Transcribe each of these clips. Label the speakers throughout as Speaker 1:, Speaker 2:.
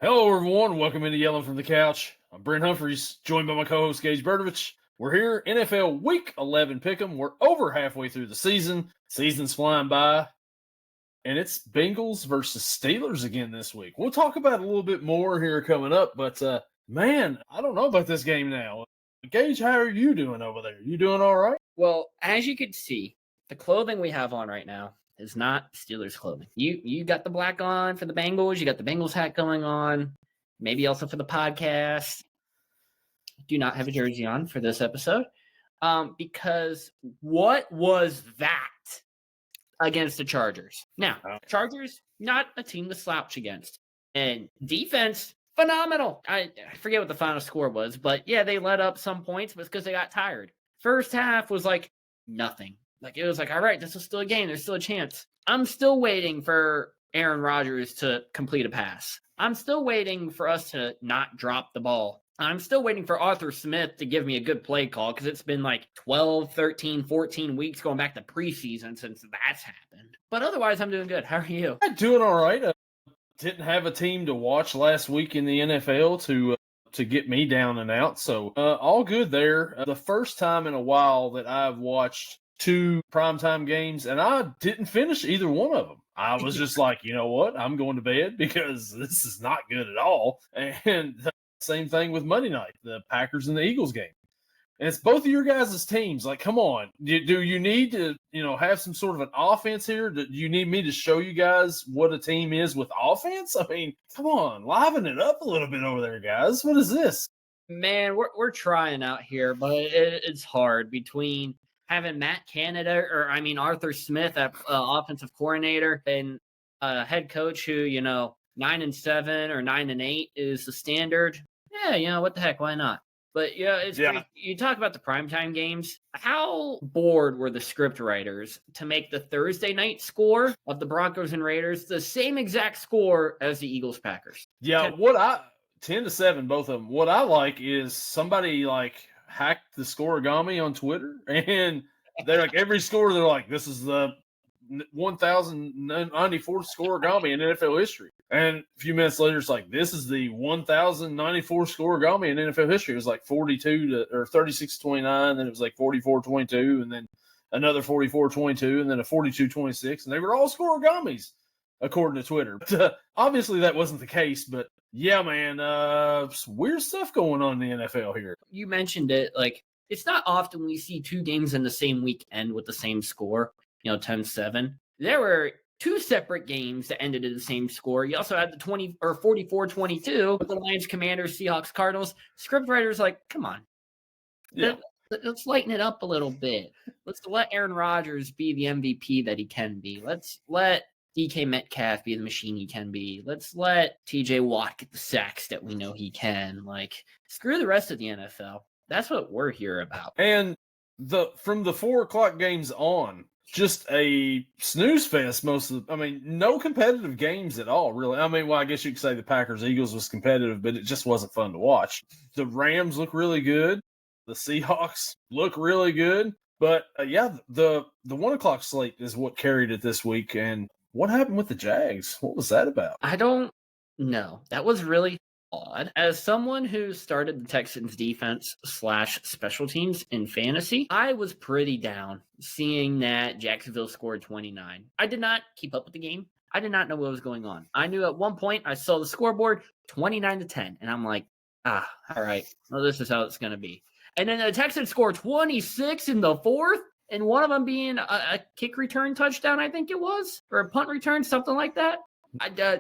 Speaker 1: Hello, everyone. Welcome into Yelling from the Couch. I'm Brent Humphreys, joined by my co-host Gage Berdovich. We're here, NFL Week 11 Pick'em. We're over halfway through the season. Season's flying by, and it's Bengals versus Steelers again this week. We'll talk about it a little bit more here coming up, but man, I don't know about this game now. Gage, how are you doing over there? You doing all right?
Speaker 2: Well, as you can see, the clothing we have on right now is not Steelers clothing. You got the black on for the Bengals. You got the Bengals hat going on. Maybe also for the podcast. Do not have a jersey on for this episode. Because what was that against the Chargers? Now, Chargers, not a team to slouch against. And defense, phenomenal. I forget what the final score was, but yeah, they let up some points, but it's because they got tired. First half was like nothing. Like, it was like, all right, this is still a game. There's still a chance. I'm still waiting for Aaron Rodgers to complete a pass. I'm still waiting for us to not drop the ball. I'm still waiting for Arthur Smith to give me a good play call because it's been like 12, 13, 14 weeks going back to preseason since that's happened. But otherwise, I'm doing good. How are you?
Speaker 1: I'm doing all right. Didn't have a team to watch last week in the NFL to get me down and out. So all good there. The first time in a while that I've watched two primetime games, and I didn't finish either one of them. I was just like, you know what? I'm going to bed because this is not good at all. And the same thing with Monday night, the Packers and the Eagles game. And it's both of your guys' teams. Like, come on. Do you need to, have some sort of an offense here? Do you need me to show you guys what a team is with offense? I mean, come on. Liven it up a little bit over there, guys. What is this?
Speaker 2: Man, we're trying out here, but it's hard between having Matt Canada, Arthur Smith at offensive coordinator and head coach who, 9-7 or 9-8 is the standard. Yeah, what the heck? Why not? But it's crazy. You talk about the primetime games. How bored were the script writers to make the Thursday night score of the Broncos and Raiders the same exact score as the Eagles Packers?
Speaker 1: Yeah, 10-7, both of them. What I like is somebody hacked the scoregami on Twitter, and they're like, every score, they're like, this is the 1,094th scoregami in NFL history. And a few minutes later, it's like, this is the 1,094th scoregami in NFL history. It was like 36-29, then it was like 44-22, and then another 44-22, and then a 42-26, and they were all scoregamis, according to Twitter. But, obviously, that wasn't the case, but yeah, man, some weird stuff going on in the NFL here.
Speaker 2: You mentioned it. Like, it's not often we see two games in the same week end with the same score, 10-7. There were two separate games that ended in the same score. You also had the 44-22 with the Lions, Commanders, Seahawks, Cardinals. Scriptwriters like, come on.
Speaker 1: Yeah.
Speaker 2: Let's lighten it up a little bit. Let's let Aaron Rodgers be the MVP that he can be. Let's let DK Metcalf be the machine he can be. Let's let TJ Watt get the sacks that we know he can. Like, screw the rest of the NFL. That's what we're here about.
Speaker 1: And from the 4 o'clock games on, just a snooze fest no competitive games at all, really. I guess you could say the Packers-Eagles was competitive, but it just wasn't fun to watch. The Rams look really good. The Seahawks look really good. But, the 1 o'clock slate is what carried it this week, and what happened with the Jags? What was that about?
Speaker 2: I don't know. That was really odd. As someone who started the Texans defense / special teams in fantasy, I was pretty down seeing that Jacksonville scored 29. I did not keep up with the game. I did not know what was going on. I knew at one point I saw the scoreboard 29-10, and I'm like, all right, well, this is how it's going to be. And then the Texans scored 26 in the fourth. And one of them being a kick return touchdown, I think it was, or a punt return, something like that.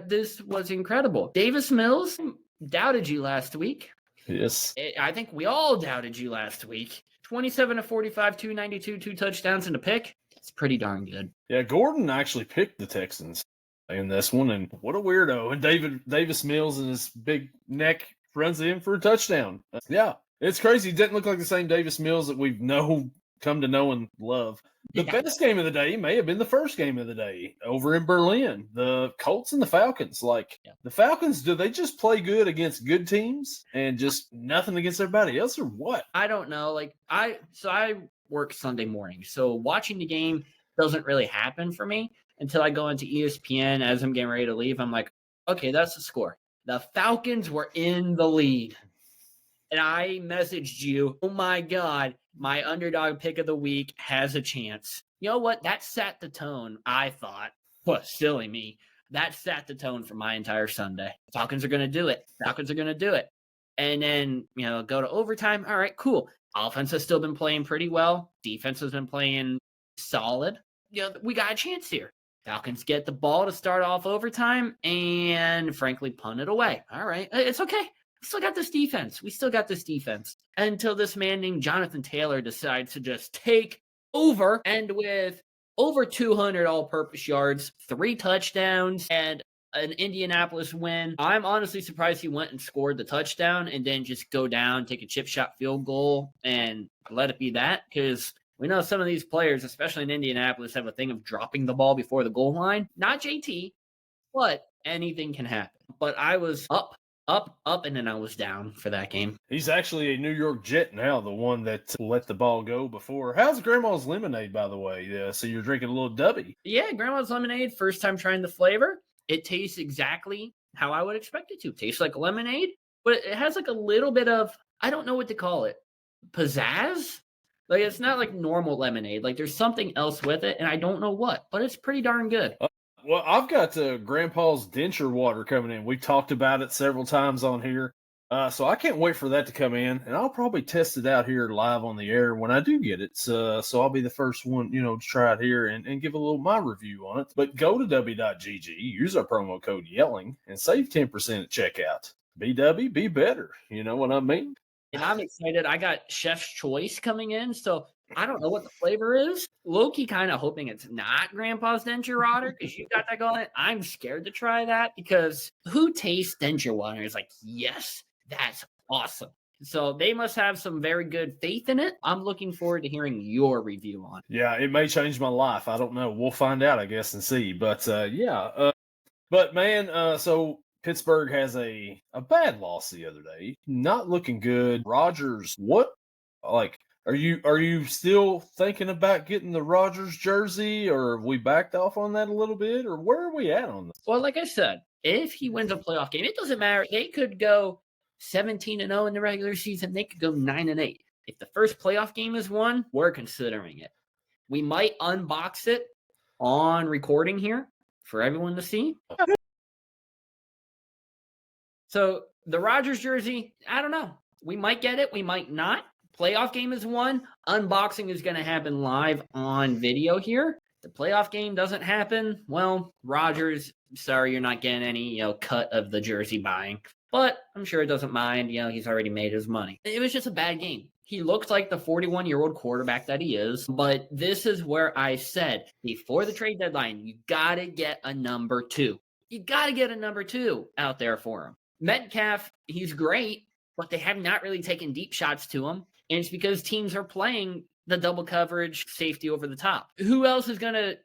Speaker 2: This was incredible. Davis Mills doubted you last week.
Speaker 1: Yes.
Speaker 2: I think we all doubted you last week. 27-45, 292, 2 touchdowns and a pick. It's pretty darn good.
Speaker 1: Yeah, Gordon actually picked the Texans in this one, and what a weirdo. And Davis Mills and his big neck runs in for a touchdown. Yeah, it's crazy. It didn't look like the same Davis Mills that we've come to know and love. The best game of the day may have been the first game of the day over in Berlin. The Colts and the Falcons. The Falcons, do they just play good against good teams and just nothing against everybody else, or what?
Speaker 2: I don't know. I work Sunday morning, so watching the game doesn't really happen for me until I go into ESPN as I'm getting ready to leave. I'm like, okay, that's the score. The Falcons were in the lead. And I messaged you, oh my God, my underdog pick of the week has a chance. You know what? That set the tone, I thought. What, silly me. That set the tone for my entire Sunday. Falcons are going to do it. Falcons are going to do it. And then, go to overtime. All right, cool. Offense has still been playing pretty well. Defense has been playing solid. We got a chance here. Falcons get the ball to start off overtime and, frankly, punt it away. All right, it's okay. We still got this defense. Until this man named Jonathan Taylor decides to just take over, and with over 200 all-purpose yards, 3 touchdowns, and an Indianapolis win. I'm honestly surprised he went and scored the touchdown and then just go down, take a chip shot field goal, and let it be that, because we know some of these players, especially in Indianapolis, have a thing of dropping the ball before the goal line. Not JT, but anything can happen. But I was up, and then I was down for that game.
Speaker 1: He's actually a New York Jet now, the one that let the ball go before. How's Grandma's Lemonade, by the way? So you're drinking a little Dubby.
Speaker 2: Yeah, Grandma's Lemonade, first time trying the flavor. It tastes exactly how I would expect it to. It tastes like lemonade, but it has like a little bit of, I don't know what to call it, pizzazz? Like, it's not like normal lemonade. Like, there's something else with it, and I don't know what, but it's pretty darn good.
Speaker 1: Well, I've got Grandpa's denture water coming in. We've talked about it several times on here. So I can't wait for that to come in, and I'll probably test it out here live on the air when I do get it. So I'll be the first one, to try it here and give a little my review on it. But go to w.gg, use our promo code YELLING, and save 10% at checkout. Be W, be better. You know what I mean?
Speaker 2: And I'm excited. I got Chef's Choice coming in, so I don't know what the flavor is. Low-key kind of hoping it's not Grandpa's denture water because you got that going. I'm scared to try that because who tastes denture water is like, yes, that's awesome. So they must have some very good faith in it. I'm looking forward to hearing your review on it.
Speaker 1: Yeah, it may change my life. I don't know. We'll find out, I guess, and see. But, but man, so Pittsburgh has a bad loss the other day. Not looking good. Rodgers, what? Like, are you still thinking about getting the Rodgers jersey, or have we backed off on that a little bit, or where are we at on this?
Speaker 2: Well, like I said, if he wins a playoff game, it doesn't matter. They could go 17-0 in the regular season. They could go 9-8. If the first playoff game is won, we're considering it. We might unbox it on recording here for everyone to see. So the Rodgers jersey, I don't know. We might get it. We might not. Playoff game is won. Unboxing is going to happen live on video here. The playoff game doesn't happen. Well, Rodgers, sorry, you're not getting any, cut of the jersey buying. But I'm sure it doesn't mind. He's already made his money. It was just a bad game. He looked like the 41-year-old quarterback that he is. But this is where I said, before the trade deadline, you got to get a number 2. You got to get a number 2 out there for him. Metcalf, he's great, but they have not really taken deep shots to him. And it's because teams are playing the double coverage safety over the top. Who else is going to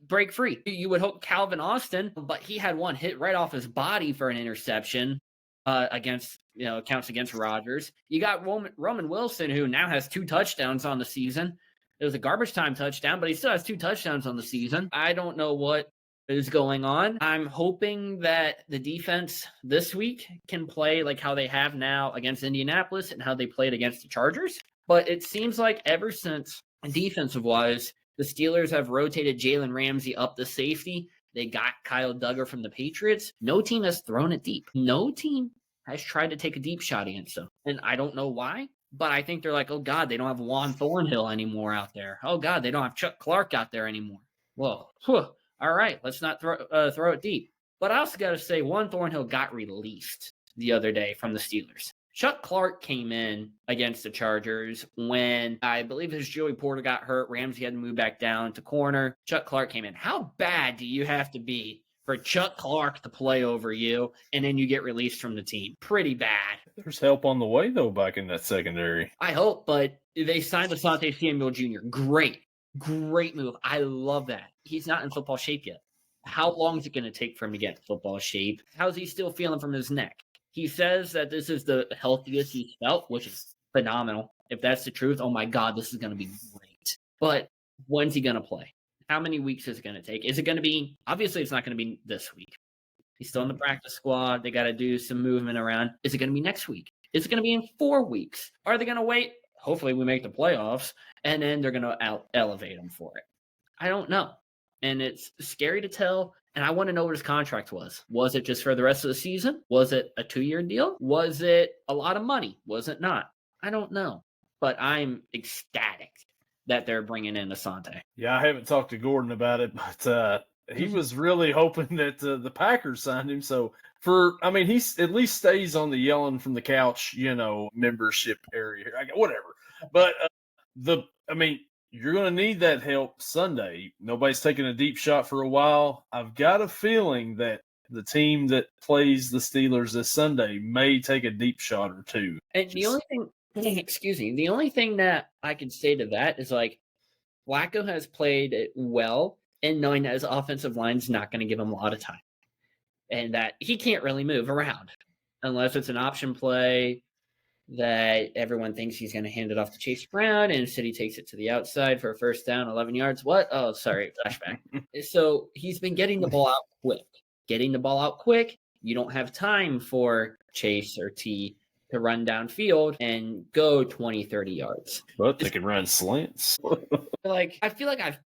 Speaker 2: break free? You would hope Calvin Austin, but he had one hit right off his body for an interception counts against Rodgers. You got Roman Wilson, who now has 2 touchdowns on the season. It was a garbage time touchdown, but he still has 2 touchdowns on the season. I don't know what is going on. I'm hoping that the defense this week can play like how they have now against Indianapolis and how they played against the Chargers. But it seems like ever since defensive-wise, the Steelers have rotated Jalen Ramsey up the safety. They got Kyle Duggar from the Patriots. No team has thrown it deep. No team has tried to take a deep shot against them. And I don't know why, but I think they're like, oh, God, they don't have Juan Thornhill anymore out there. Oh, God, they don't have Chuck Clark out there anymore. Well, all right, let's not throw it deep. But I also got to say, Juan Thornhill got released the other day from the Steelers. Chuck Clark came in against the Chargers when I believe his Joey Porter got hurt. Ramsey had to move back down to corner. Chuck Clark came in. How bad do you have to be for Chuck Clark to play over you, and then you get released from the team? Pretty bad.
Speaker 1: There's help on the way, though, back in that secondary.
Speaker 2: I hope, but they signed Asante Samuel Jr. Great move. I love that. He's not in football shape yet. How long is it going to take for him to get in football shape? How's he still feeling from his neck? He says that this is the healthiest he's felt, which is phenomenal. If that's the truth, oh my God, this is going to be great. But when's he going to play? How many weeks is it going to take? Is it going to be, obviously it's not going to be this week. He's still in the practice squad. They got to do some movement around. Is it going to be next week? Is it going to be in 4 weeks? Are they going to wait? Hopefully we make the playoffs, and then they're going to elevate him for it. I don't know. And it's scary to tell. And I want to know what his contract was. Was it just for the rest of the season? Was it a 2-year deal? Was it a lot of money? Was it not? I don't know. But I'm ecstatic that they're bringing in Asante.
Speaker 1: Yeah, I haven't talked to Gordon about it, but he was really hoping that the Packers signed him. So he at least stays on the yelling from the couch, membership area, whatever. But you're going to need that help Sunday. Nobody's taking a deep shot for a while. I've got a feeling that the team that plays the Steelers this Sunday may take a deep shot or two.
Speaker 2: And the only thing that I can say to that is Flacco has played it well and knowing that his offensive line's not going to give him a lot of time and that he can't really move around unless it's an option play that everyone thinks he's going to hand it off to Chase Brown, and instead he takes it to the outside for a first down, 11 yards. What? Oh, sorry, flashback. So he's been getting the ball out quick. You don't have time for Chase or T to run downfield and go 20, 30 yards.
Speaker 1: But they can run slants.
Speaker 2: I feel like I've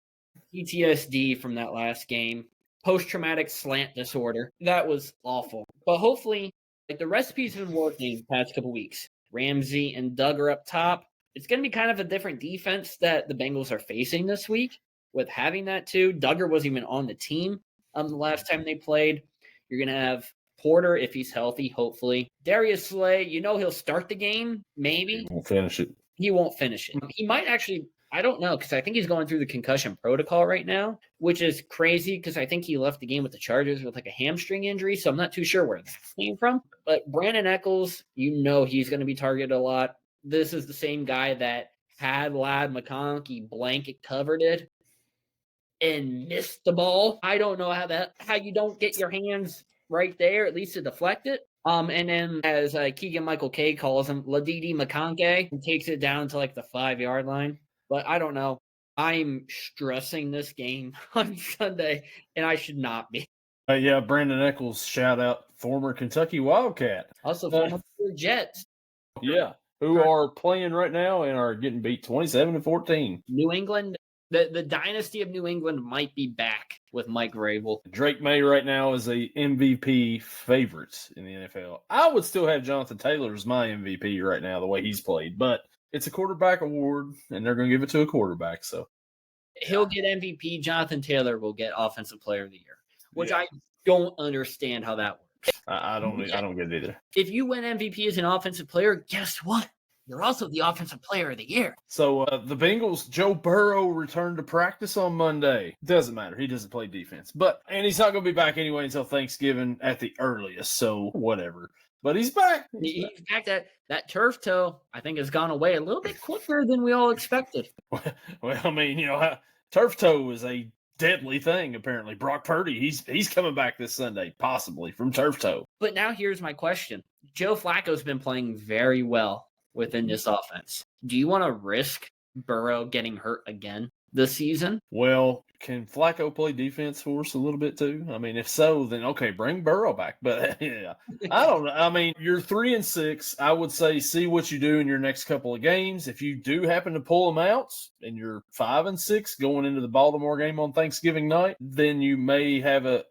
Speaker 2: PTSD from that last game. Post-traumatic slant disorder. That was awful. But hopefully, the recipe's been working the past couple weeks. Ramsey and Doug are up top. It's going to be kind of a different defense that the Bengals are facing this week with having that too. Duggar wasn't even on the team the last time they played. You're going to have Porter if he's healthy, hopefully. Darius Slay, he'll start the game, maybe.
Speaker 1: He won't finish it.
Speaker 2: He won't finish it. He might actually, I don't know, because I think he's going through the concussion protocol right now, which is crazy because I think he left the game with the Chargers with a hamstring injury, so I'm not too sure where that came from. But Brandon Eccles, he's going to be targeted a lot. This is the same guy that had Ladd McConkey blanket covered it and missed the ball. I don't know how you don't get your hands right there, at least to deflect it. And then as Keegan Michael K calls him, Ladidi McConkey, and takes it down to the 5-yard line. But I don't know. I'm stressing this game on Sunday, and I should not be.
Speaker 1: Brandon Eccles, shout out, former Kentucky Wildcat.
Speaker 2: Also former Jets.
Speaker 1: Yeah, who are playing right now and are getting beat 27-14.
Speaker 2: New England, the dynasty of New England might be back with Mike Vrabel.
Speaker 1: Drake May right now is a MVP favorite in the NFL. I would still have Jonathan Taylor as my MVP right now, the way he's played, but it's a quarterback award, and they're going to give it to a quarterback. So
Speaker 2: he'll get MVP. Jonathan Taylor will get Offensive Player of the Year, which I don't understand how that works.
Speaker 1: I don't get it either.
Speaker 2: If you win MVP as an offensive player, guess what? You're also the Offensive Player of the Year.
Speaker 1: So the Bengals, Joe Burrow returned to practice on Monday. Doesn't matter. He doesn't play defense. And he's not going to be back anyway until Thanksgiving at the earliest. So whatever. But he's back.
Speaker 2: He's back. That turf toe, I think, has gone away a little bit quicker than we all expected.
Speaker 1: Well, turf toe is a deadly thing, apparently. Brock Purdy, he's coming back this Sunday, possibly, from turf toe.
Speaker 2: But now here's my question. Joe Flacco's been playing very well within this offense. Do you want to risk Burrow getting hurt again this season?
Speaker 1: Well, can Flacco play defense for us a little bit too? If so, then okay, bring Burrow back. But yeah, I don't know. You're 3-6. I would say see what you do in your next couple of games. If you do happen to pull them out and you're 5-6 going into the Baltimore game on Thanksgiving night, then you may have a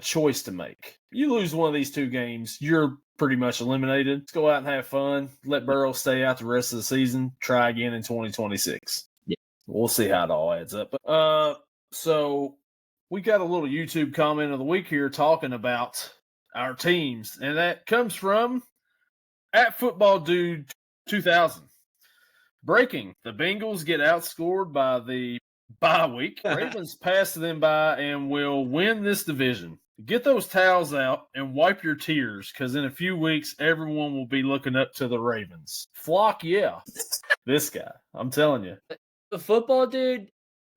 Speaker 1: choice to make. You lose one of these 2 games, you're pretty much eliminated. Let's go out and have fun. Let Burrow stay out the rest of the season. Try again in 2026.
Speaker 2: Yeah.
Speaker 1: We'll see how it all adds up. So we got a little YouTube comment of the week here talking about our teams, and that comes from @FootballDude2000. Breaking: the Bengals get outscored by the bye week. Ravens pass them by and will win this division. Get those towels out and wipe your tears, because in a few weeks, everyone will be looking up to the Ravens. Flock, yeah. This guy, I'm telling you.
Speaker 2: The football dude,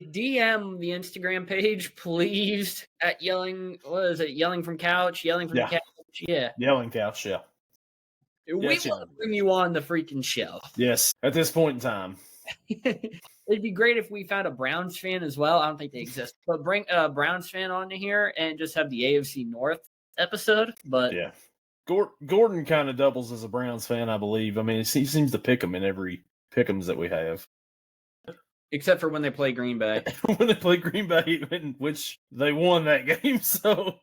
Speaker 2: DM the Instagram page, please, at yelling, what is it, yelling from couch, yelling from couch, yeah.
Speaker 1: Yelling couch, yeah.
Speaker 2: We want to bring you on the freaking show.
Speaker 1: Yes, at this point in time.
Speaker 2: It'd be great if we found a Browns fan as well. I don't think they exist, but bring a Browns fan onto here and just have the AFC North episode. But
Speaker 1: yeah, Gordon kind of doubles as a Browns fan, I believe. I mean, he seems to pick them in every pick'ems that we have,
Speaker 2: except for when they play Green Bay.
Speaker 1: when they play Green Bay, in which they won that game. So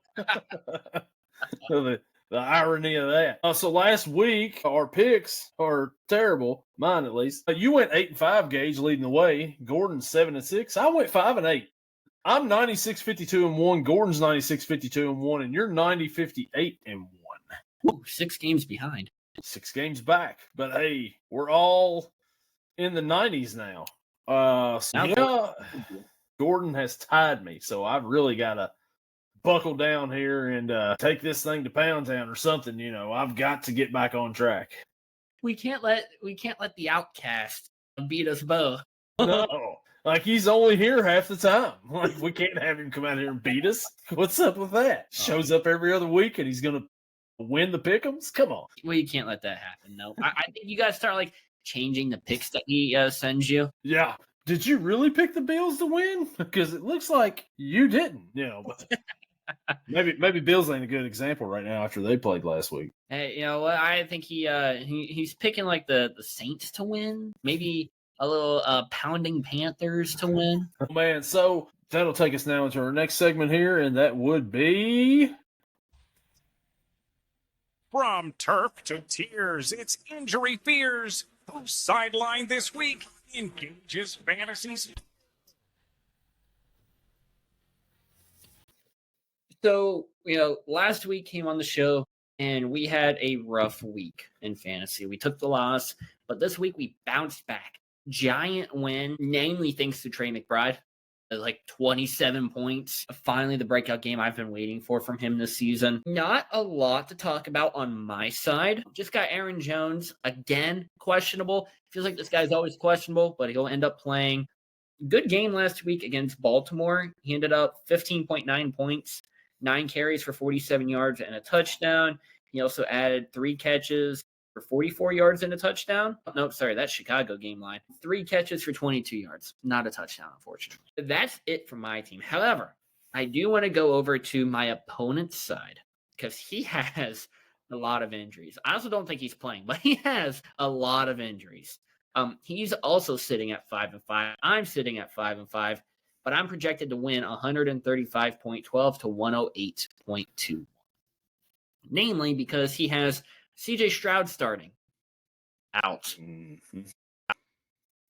Speaker 1: the irony of that. So last week, our picks are terrible. Mine, at least. You went 8-5, Gage, leading the way. Gordon's 7-6. I went 5-8. I'm 96-52-1. Gordon's 96-52-1, and you're 90-58-1.
Speaker 2: Ooh, 6 games behind.
Speaker 1: 6 games back. But hey, we're all in the 90s now. Gordon has tied me, so I've really got to buckle down here and take this thing to Pound Town or something. I've got to get back on track.
Speaker 2: We can't let the outcast beat us both.
Speaker 1: No, like he's only here half the time. Like we can't have him come out here and beat us. What's up with that? Shows up every other week and he's gonna win the pick'ems. Come on.
Speaker 2: Well, you can't let that happen. No, I think you guys start like changing the picks that he sends you.
Speaker 1: Yeah. Did you really pick the Bills to win? Because it looks like you didn't. But maybe Bills ain't a good example right now after they played last week.
Speaker 2: Hey, I think he's picking like the Saints to win. Maybe a little pounding Panthers to win.
Speaker 1: Oh, man, so that'll take us now into our next segment here, and that would be...
Speaker 3: From turf to tears, it's injury fears. Who's sidelined this week in Gage's fantasies?
Speaker 2: So, last week came on the show, and we had a rough week in fantasy. We took the loss, but this week we bounced back. Giant win, namely thanks to Trey McBride. Like 27 points. Finally, the breakout game I've been waiting for from him this season. Not a lot to talk about on my side. Just got Aaron Jones, again, questionable. Feels like this guy's always questionable, but he'll end up playing. Good game last week against Baltimore. He ended up 15.9 points, 9 carries for 47 yards and a touchdown. He also added 3 catches for 44 yards and a touchdown. Nope, sorry, that's Chicago game line. 3 catches for 22 yards. Not a touchdown, unfortunately. That's it for my team. However, I do want to go over to my opponent's side because he has a lot of injuries. I also don't think he's playing, but he has a lot of injuries. He's also sitting at 5-5. I'm sitting at 5-5, but I'm projected to win 135.12 to 108.2. Namely because he has CJ Stroud starting. Out.
Speaker 1: Mm-hmm.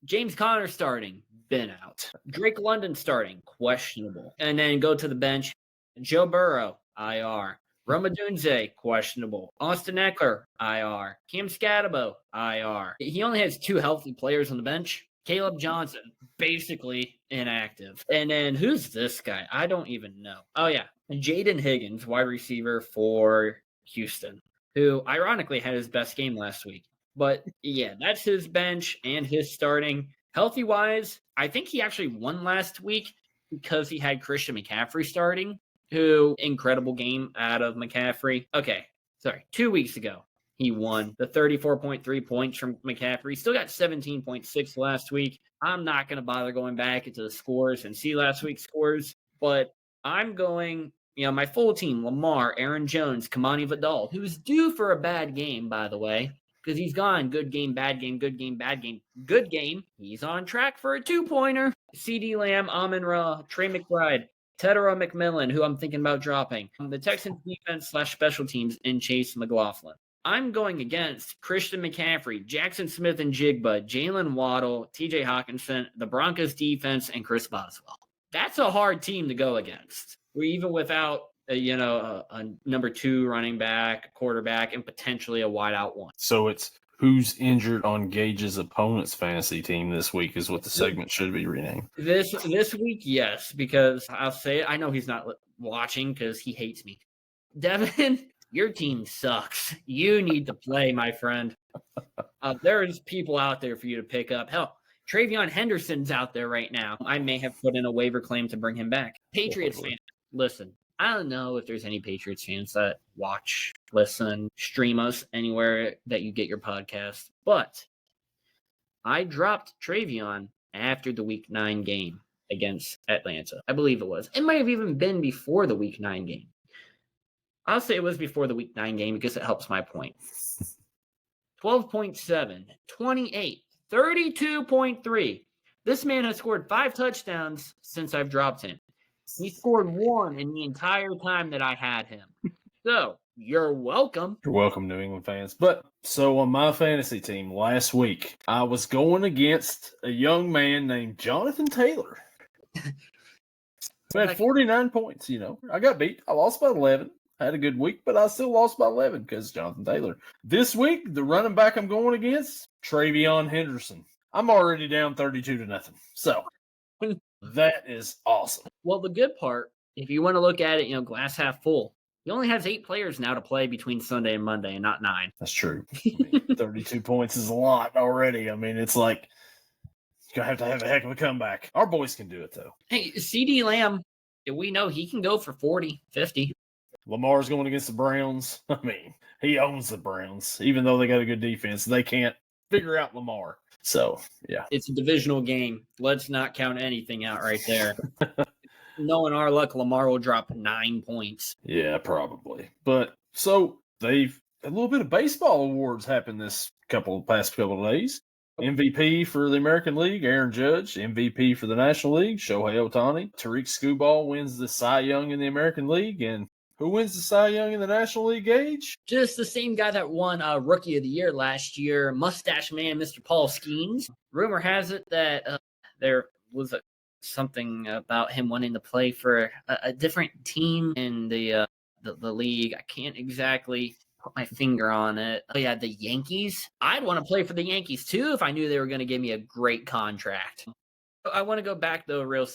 Speaker 2: James Conner starting. Been out. Drake London starting. Questionable. And then go to the bench. Joe Burrow. IR. Roma Dunze. Questionable. Austin Eckler. IR. Cam Scatabo. IR. He only has 2 healthy players on the bench. Caleb Johnson. Basically inactive. And then who's this guy? I don't even know. Oh, yeah. Jaden Higgins, wide receiver for Houston, who ironically had his best game last week. But yeah, that's his bench and his starting. Healthy-wise, I think he actually won last week because he had Christian McCaffrey starting, who incredible game out of McCaffrey. Okay, sorry, 2 weeks ago, he won the 34.3 points from McCaffrey. Still got 17.6 last week. I'm not going to bother going back into the scores and see last week's scores, but I'm going... my full team, Lamar, Aaron Jones, Kamani Vidal, who's due for a bad game, by the way, because he's gone good game, bad game, good game, bad game, good game. He's on track for a 2-pointer. CeeDee Lamb, Amon-Ra, Trey McBride, Tedera McMillan, who I'm thinking about dropping. The Texans defense / special teams, and Chase McLaughlin. I'm going against Christian McCaffrey, Jackson Smith and Jigba, Jalen Waddle, TJ Hawkinson, the Broncos defense, and Chris Boswell. That's a hard team to go against. We're even without a number 2 running back, quarterback, and potentially a wideout one.
Speaker 1: So it's who's injured on Gage's opponent's fantasy team this week is what the segment should be renamed.
Speaker 2: This week, yes, because I'll say it. I know he's not watching because he hates me. Devin, your team sucks. You need to play, my friend. There's people out there for you to pick up. Hell, Travion Henderson's out there right now. I may have put in a waiver claim to bring him back. Patriots fans, listen. I don't know if there's any Patriots fans that watch, listen, stream us anywhere that you get your podcast, but I dropped Travion after the Week 9 game against Atlanta. I believe it was. It might have even been before the Week 9 game. I'll say it was before the Week 9 game because it helps my point. 12.7, 28, 32.3. This man has scored 5 touchdowns since I've dropped him. He scored 1 in the entire time that I had him. So, you're welcome.
Speaker 1: You're welcome, New England fans. But so on my fantasy team last week, I was going against a young man named Jonathan Taylor. Who had 49 points, I got beat. I lost by 11. I had a good week, but I still lost by 11 because Jonathan Taylor. This week, the running back I'm going against, Travion Henderson. I'm already down 32-0. So that is awesome.
Speaker 2: Well, the good part, if you want to look at it, glass half full, he only has 8 players now to play between Sunday and Monday and not 9.
Speaker 1: That's true. 32 points is a lot already. It's like you're going to have a heck of a comeback. Our boys can do it, though.
Speaker 2: Hey, CD Lamb, we know he can go for 40, 50.
Speaker 1: Lamar's going against the Browns. He owns the Browns. Even though they got a good defense, they can't figure out Lamar. So, yeah.
Speaker 2: It's a divisional game. Let's not count anything out right there. Knowing our luck, Lamar will drop 9 points.
Speaker 1: Yeah, probably. But so a little bit of baseball awards happened this past couple of days. MVP for the American League, Aaron Judge. MVP for the National League, Shohei Ohtani. Tarik Skubal wins the Cy Young in the American League. And who wins the Cy Young in the National League, Gage?
Speaker 2: Just the same guy that won Rookie of the Year last year, Mustache Man, Mr. Paul Skenes. Rumor has it that there was something about him wanting to play for a different team in the league. I can't exactly put my finger on it. Oh, yeah, the Yankees. I'd want to play for the Yankees, too, if I knew they were going to give me a great contract. I want to go back, though, real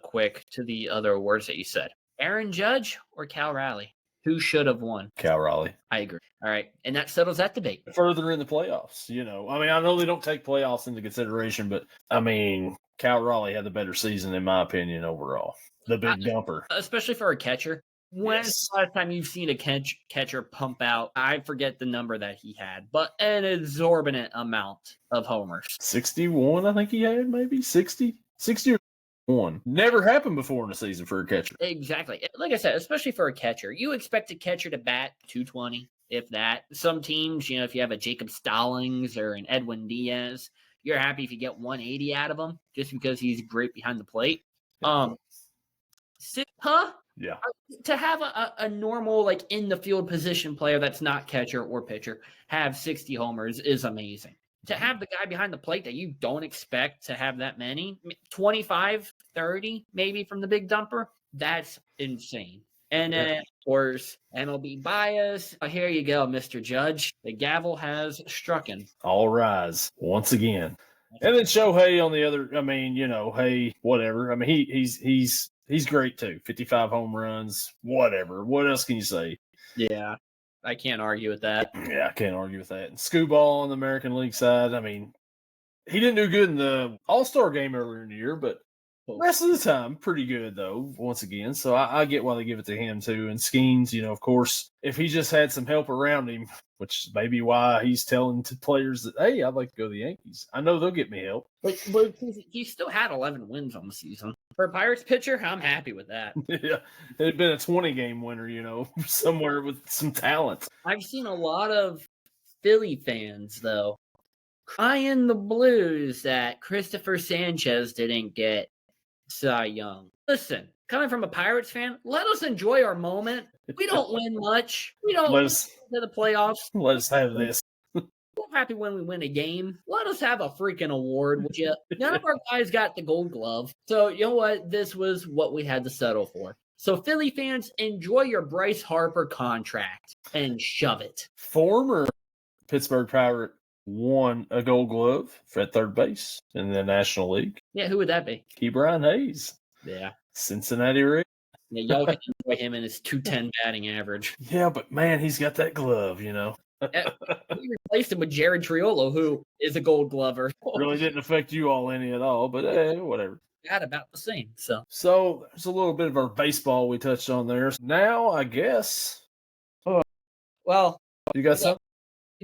Speaker 2: quick to the other awards that you said. Aaron Judge or Cal Raleigh? Who should have won?
Speaker 1: Cal Raleigh.
Speaker 2: I agree. All right. And that settles that debate.
Speaker 1: Further in the playoffs, I know they don't take playoffs into consideration, but, Cal Raleigh had the better season, in my opinion, overall. The big dumper.
Speaker 2: Especially for a catcher. When's the last time you've seen a catcher pump out, I forget the number that he had, but an exorbitant amount of homers?
Speaker 1: 61, I think he had, maybe? 60? 60 or 1. Never happened before in a season for a catcher.
Speaker 2: Exactly. Like I said, especially for a catcher, you expect a catcher to bat 220, if that. Some teams, if you have a Jacob Stallings or an Edwin Diaz, you're happy if you get 180 out of him just because he's great behind the plate.
Speaker 1: Yeah.
Speaker 2: To have a normal, in the field position player that's not catcher or pitcher have 60 homers is amazing. To have the guy behind the plate that you don't expect to have that many, 25, 30 maybe from the big dumper, that's insane. And then, of course, MLB bias. Here you go, Mr. Judge. The gavel has strucken.
Speaker 1: All rise once again. And then Shohei on the other, hey, whatever. He's great too. 55 home runs, whatever. What else can you say?
Speaker 2: Yeah, I can't argue with that.
Speaker 1: Yeah, I can't argue with that. And Skubal on the American League side, he didn't do good in the All-Star game earlier in the year, but the rest of the time, pretty good, though, once again. So I get why they give it to him, too. And Skenes, of course, if he just had some help around him, which may be why he's telling to players that, hey, I'd like to go to the Yankees. I know they'll get me help.
Speaker 2: But he still had 11 wins on the season. For a Pirates pitcher, I'm happy with that.
Speaker 1: Yeah, it had been a 20-game winner, somewhere with some talent.
Speaker 2: I've seen a lot of Philly fans, though, crying the blues that Christopher Sanchez didn't get Cy Young. Listen, coming from a Pirates fan, let us enjoy our moment. We don't win much. We don't get to the playoffs.
Speaker 1: Let us have this.
Speaker 2: I'm happy when we win a game. Let us have a freaking award, would you? None of our guys got the gold glove. So, you know what? This was what we had to settle for. So, Philly fans, enjoy your Bryce Harper contract and shove it.
Speaker 1: Former Pittsburgh Pirate won a gold glove at third base in the National League.
Speaker 2: Yeah, who would that be?
Speaker 1: Brian Hayes.
Speaker 2: Yeah.
Speaker 1: Cincinnati Reds.
Speaker 2: Yeah, y'all can enjoy him and his 210 batting average.
Speaker 1: Yeah, but man, he's got that glove,
Speaker 2: We replaced him with Jared Triolo, who is a gold glover.
Speaker 1: Really didn't affect you all any at all, but whatever.
Speaker 2: Got about the same.
Speaker 1: So there's a little bit of our baseball we touched on there. Now, I guess.
Speaker 2: Well,
Speaker 1: you got something?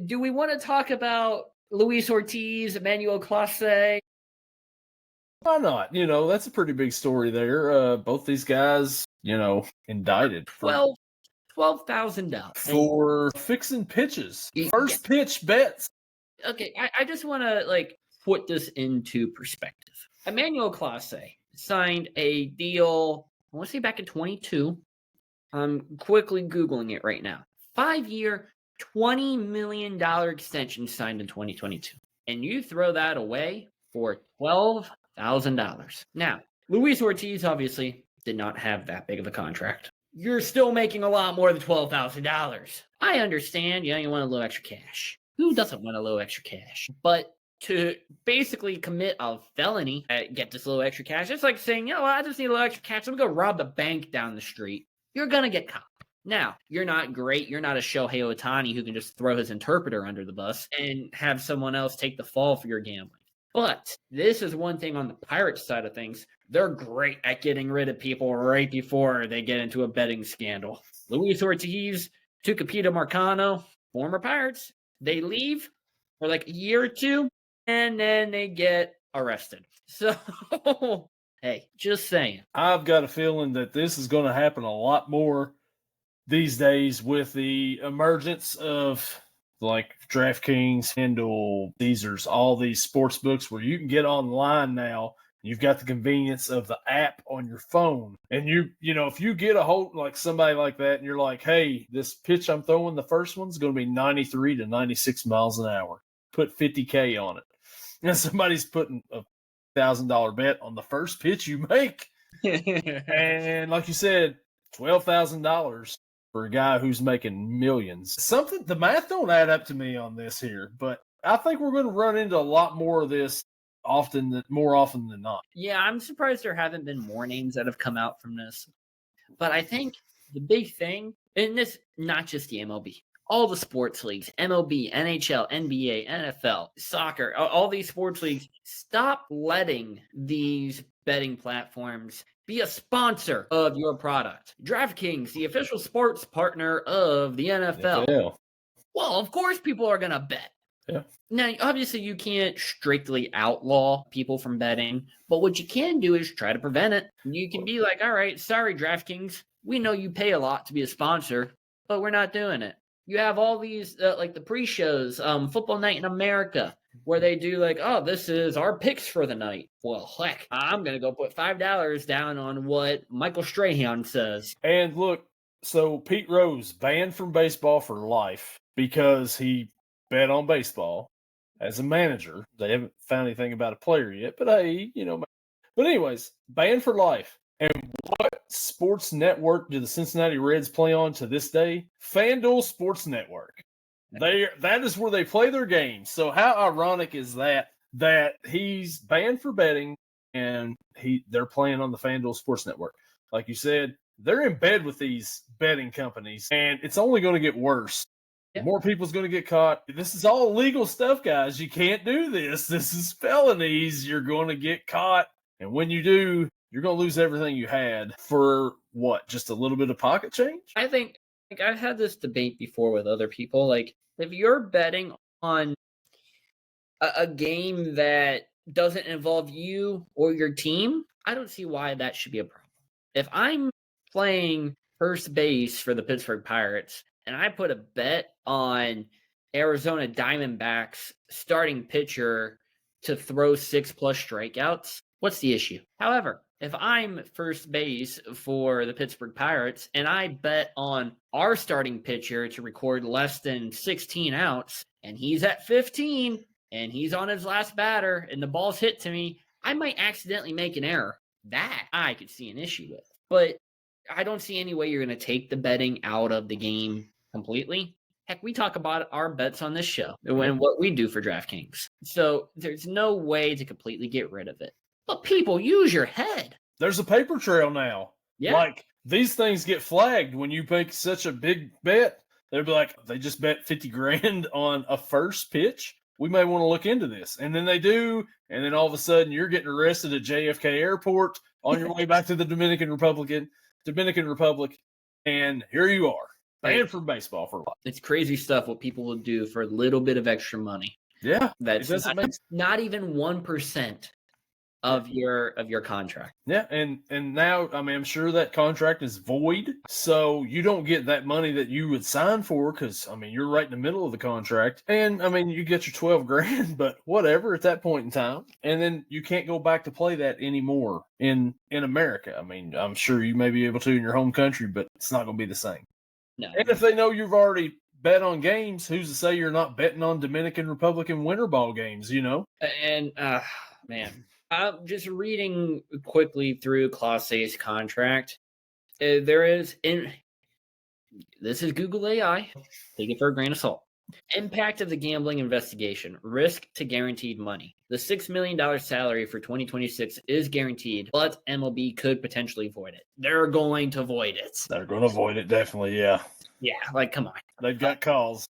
Speaker 2: do we want to talk about Luis Ortiz, Emmanuel Clase.
Speaker 1: Why not? That's a pretty big story there. Both these guys, indicted
Speaker 2: $12,000
Speaker 1: for fixing pitches.
Speaker 2: Yeah.
Speaker 1: First pitch bets.
Speaker 2: Okay, I just want to put this into perspective. Emmanuel Clase signed a deal, I want to say back in 22. I'm quickly Googling it right now. 5-year, $20 million extension signed in 2022. And you throw that away for $12,000. Now, Luis Ortiz obviously did not have that big of a contract. You're still making a lot more than $12,000. I understand, you want a little extra cash. Who doesn't want a little extra cash? But to basically commit a felony, get this little extra cash, it's like saying, I just need a little extra cash. I'm going to go rob the bank down the street. You're going to get caught. Now, you're not great. You're not a Shohei Ohtani who can just throw his interpreter under the bus and have someone else take the fall for your gambling. But this is one thing on the Pirates side of things. They're great at getting rid of people right before they get into a betting scandal. Luis Ortiz, Tucapita Marcano, former Pirates, they leave for a year or two, and then they get arrested. So, hey, just saying.
Speaker 1: I've got a feeling that this is going to happen a lot more these days with the emergence of DraftKings, Handle, Caesars, all these sports books where you can get online now. You've got the convenience of the app on your phone. And if you get a hold somebody like that and you're like, hey, this pitch I'm throwing, the first one's going to be 93 to 96 miles an hour. Put $50K on it. And somebody's putting a $1,000 bet on the first pitch you make. And like you said, $12,000 for a guy who's making millions. The math don't add up to me on this here, but I think we're going to run into a lot more of this more often than not.
Speaker 2: Yeah, I'm surprised there haven't been more names that have come out from this. But I think the big thing, and this, not just the MLB, all the sports leagues, MLB, NHL, NBA, NFL, soccer, all these sports leagues, stop letting these betting platforms be a sponsor of your product. DraftKings, the official sports partner of the NFL.
Speaker 1: Yeah.
Speaker 2: Well, of course people are going to bet.
Speaker 1: Yeah.
Speaker 2: Now, obviously, you can't strictly outlaw people from betting, but what you can do is try to prevent it. You can be like, all right, sorry, DraftKings, we know you pay a lot to be a sponsor, but we're not doing it. You have all these, the pre-shows, Football Night in America, where they do this is our picks for the night. Well, heck, I'm going to go put $5 down on what Michael Strahan says.
Speaker 1: And look, so Pete Rose banned from baseball for life because he bet on baseball as a manager. They haven't found anything about a player yet, but hey, But anyways, banned for life. And what sports network do the Cincinnati Reds play on to this day? FanDuel Sports Network. That is where they play their games. So how ironic is that he's banned for betting and they're playing on the FanDuel Sports Network? Like you said, they're in bed with these betting companies, and it's only going to get worse.
Speaker 2: Yep.
Speaker 1: More people's going to get caught. This is all legal stuff, guys. You can't do this. This is felonies. You're going to get caught. And when you do, you're going to lose everything you had for what? Just a little bit of pocket change?
Speaker 2: I think I've had this debate before with other people. If you're betting on a game that doesn't involve you or your team, I don't see why that should be a problem. If I'm playing first base for the Pittsburgh Pirates and I put a bet on Arizona Diamondbacks starting pitcher to throw 6+ strikeouts, what's the issue? However, if I'm first base for the Pittsburgh Pirates and I bet on our starting pitcher to record less than 16 outs and he's at 15 and he's on his last batter and the ball's hit to me, I might accidentally make an error. That I could see an issue with. But I don't see any way you're going to take the betting out of the game completely. Heck, we talk about our bets on this show and what we do for DraftKings. So there's no way to completely get rid of it. But people, use your head.
Speaker 1: There's a paper trail now.
Speaker 2: Yeah.
Speaker 1: These things get flagged when you make such a big bet. They'll be like, they just bet $50,000 on a first pitch. We may want to look into this. And then they do. And then all of a sudden you're getting arrested at JFK Airport on your way back to the Dominican Republic. And here you are, banned from baseball for life.
Speaker 2: It's crazy stuff what people will do for a little bit of extra money.
Speaker 1: Yeah,
Speaker 2: That's
Speaker 1: it doesn't make
Speaker 2: not even 1% of your contract.
Speaker 1: Yeah, and now, I mean, I'm sure that contract is void, so you don't get that money that you would sign for because, I mean, you're right in the middle of the contract. And, I mean, you get your 12 grand, but whatever at that point in time. And then you can't go back to play that anymore in America. I mean, I'm sure you may be able to in your home country, but it's not going to be the same.
Speaker 2: No.
Speaker 1: And if they know you've already bet on games, who's to say you're not betting on Dominican Republican winter ball games, you know?
Speaker 2: And, man. I'm just reading quickly through Clase's contract. There is this is Google AI. Take it for a grain of salt. Impact of the gambling investigation. Risk to guaranteed money. The $6 million salary for 2026 is guaranteed, but MLB could potentially void it. They're going to void it.
Speaker 1: They're going to void it, definitely, yeah.
Speaker 2: Yeah, like, come on.
Speaker 1: They've got calls.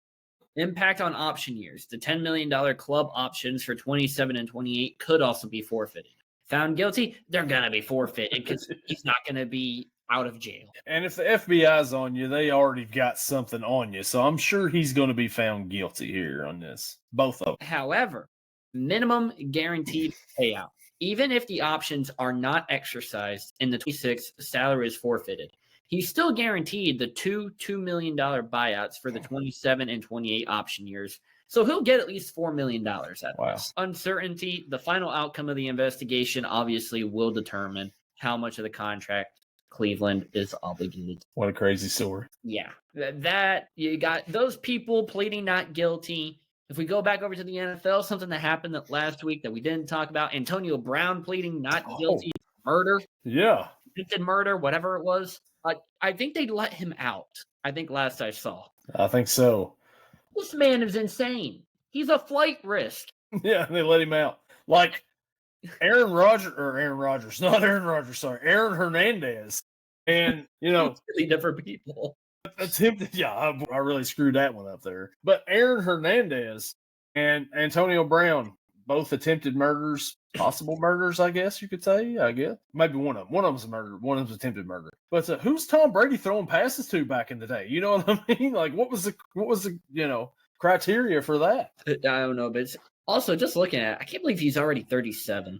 Speaker 2: Impact on option years. The $10 million club options for 27 and 28 could also be forfeited. Found guilty, they're going to be forfeited because he's not going to be out of jail.
Speaker 1: And if the FBI's on you, they already got something on you. So I'm sure he's going to be found guilty here on this. Both of them.
Speaker 2: However, minimum guaranteed payout. Even if the options are not exercised in the 26, salary is forfeited. He's still guaranteed the $2 million buyouts for the 27 and 28 option years. So he'll get at least $4 million out of this. Uncertainty, the final outcome of the investigation obviously will determine how much of the contract Cleveland is obligated.
Speaker 1: What a crazy story.
Speaker 2: Yeah. That you got those people pleading not guilty. If we go back over to the NFL, something that happened last week that we didn't talk about, Antonio Brown pleading not guilty to murder.
Speaker 1: Yeah.
Speaker 2: Attempted murder, whatever it was. I think they let him out. I think last I saw.
Speaker 1: I think so.
Speaker 2: This man is insane. He's a flight risk.
Speaker 1: Yeah, they let him out. Like Aaron Hernandez. And, you know,
Speaker 2: really different people.
Speaker 1: Attempted, yeah, I really screwed that one up there. But Aaron Hernandez and Antonio Brown, both attempted murders, possible murders, I guess you could say. I guess maybe one of them. One of them's a murder. One of them's attempted murder. But who's Tom Brady throwing passes to back in the day? You know what I mean? Like, what was the criteria for that?
Speaker 2: I don't know, but it's also just looking at it, I can't believe he's already 37.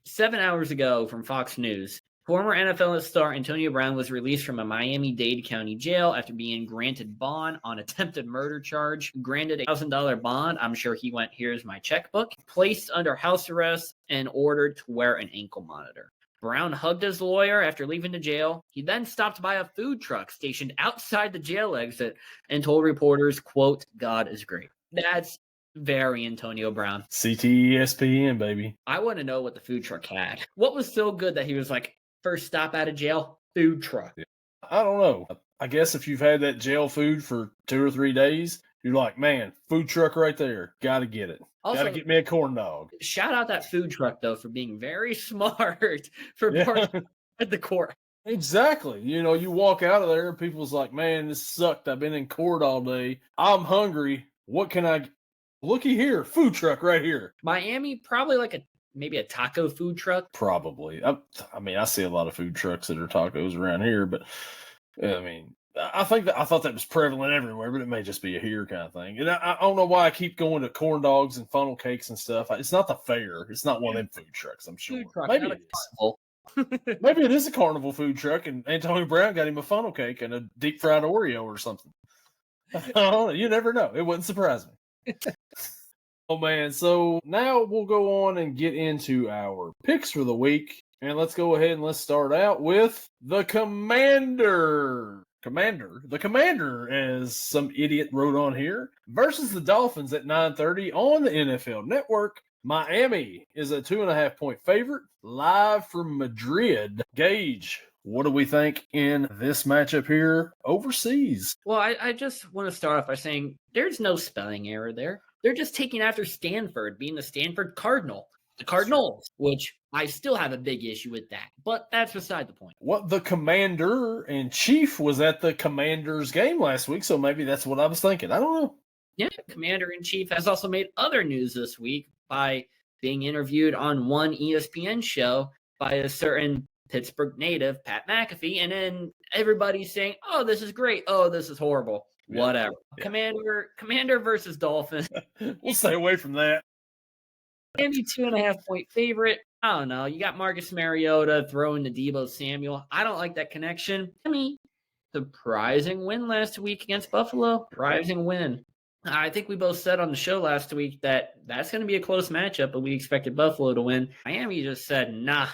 Speaker 2: 7 hours ago from Fox News, former NFL star Antonio Brown was released from a Miami-Dade County jail after being granted bond on attempted murder charge. Granted a $1,000 bond. I'm sure he went, here's my checkbook. Placed under house arrest and ordered to wear an ankle monitor. Brown hugged his lawyer after leaving the jail. He then stopped by a food truck stationed outside the jail exit and told reporters, quote, God is great. That's very Antonio Brown.
Speaker 1: CTESPN, baby.
Speaker 2: I want to know what the food truck had. What was so good that he was like, first stop out of jail, food truck?
Speaker 1: I don't know. I guess if you've had that jail food for 2 or 3 days, you're like, man, food truck right there. Got to get it. Got to get me a corn dog.
Speaker 2: Shout out that food truck, though, for being very smart for parking at the court.
Speaker 1: Exactly. You know, you walk out of there and people's like, man, this sucked. I've been in court all day. I'm hungry. What can I... Looky here. Food truck right here.
Speaker 2: Miami, probably like maybe a taco food truck.
Speaker 1: Probably. I mean, I see a lot of food trucks that are tacos around here, but I mean, I thought that was prevalent everywhere, but it may just be a here kind of thing. And I don't know why I keep going to corn dogs and funnel cakes and stuff. It's not the fair. It's not one of them food trucks, I'm sure.
Speaker 2: Food truck,
Speaker 1: maybe it is. Maybe it is a carnival food truck, and Antonio Brown got him a funnel cake and a deep fried Oreo or something. I don't know. You never know. It wouldn't surprise me. Oh, man. So now we'll go on and get into our picks for the week. And let's go ahead and let's start out with the Commander, as some idiot wrote on here, versus the Dolphins at 9:30 on the NFL Network. Miami is a 2.5-point favorite, live from Madrid. Gage, what do we think in this matchup here overseas?
Speaker 2: Well, I just want to start off by saying there's no spelling error there. They're just taking after Stanford, being the Stanford Cardinal. The Cardinals, which I still have a big issue with that. But that's beside the point.
Speaker 1: What the Commander-in-Chief was at the Commanders game last week, so maybe that's what I was thinking. I don't know.
Speaker 2: Yeah, Commander-in-Chief has also made other news this week by being interviewed on one ESPN show by a certain Pittsburgh native, Pat McAfee, and then everybody's saying, oh, this is great. Oh, this is horrible. Whatever.
Speaker 1: Yeah.
Speaker 2: Commander versus Dolphins.
Speaker 1: We'll stay away from that.
Speaker 2: Miami 2.5-point favorite. I don't know. You got Marcus Mariota throwing to Deebo Samuel. I don't like that connection. Surprising win last week against Buffalo. Surprising win. I think we both said on the show last week that that's going to be a close matchup, but we expected Buffalo to win. Miami just said, nah,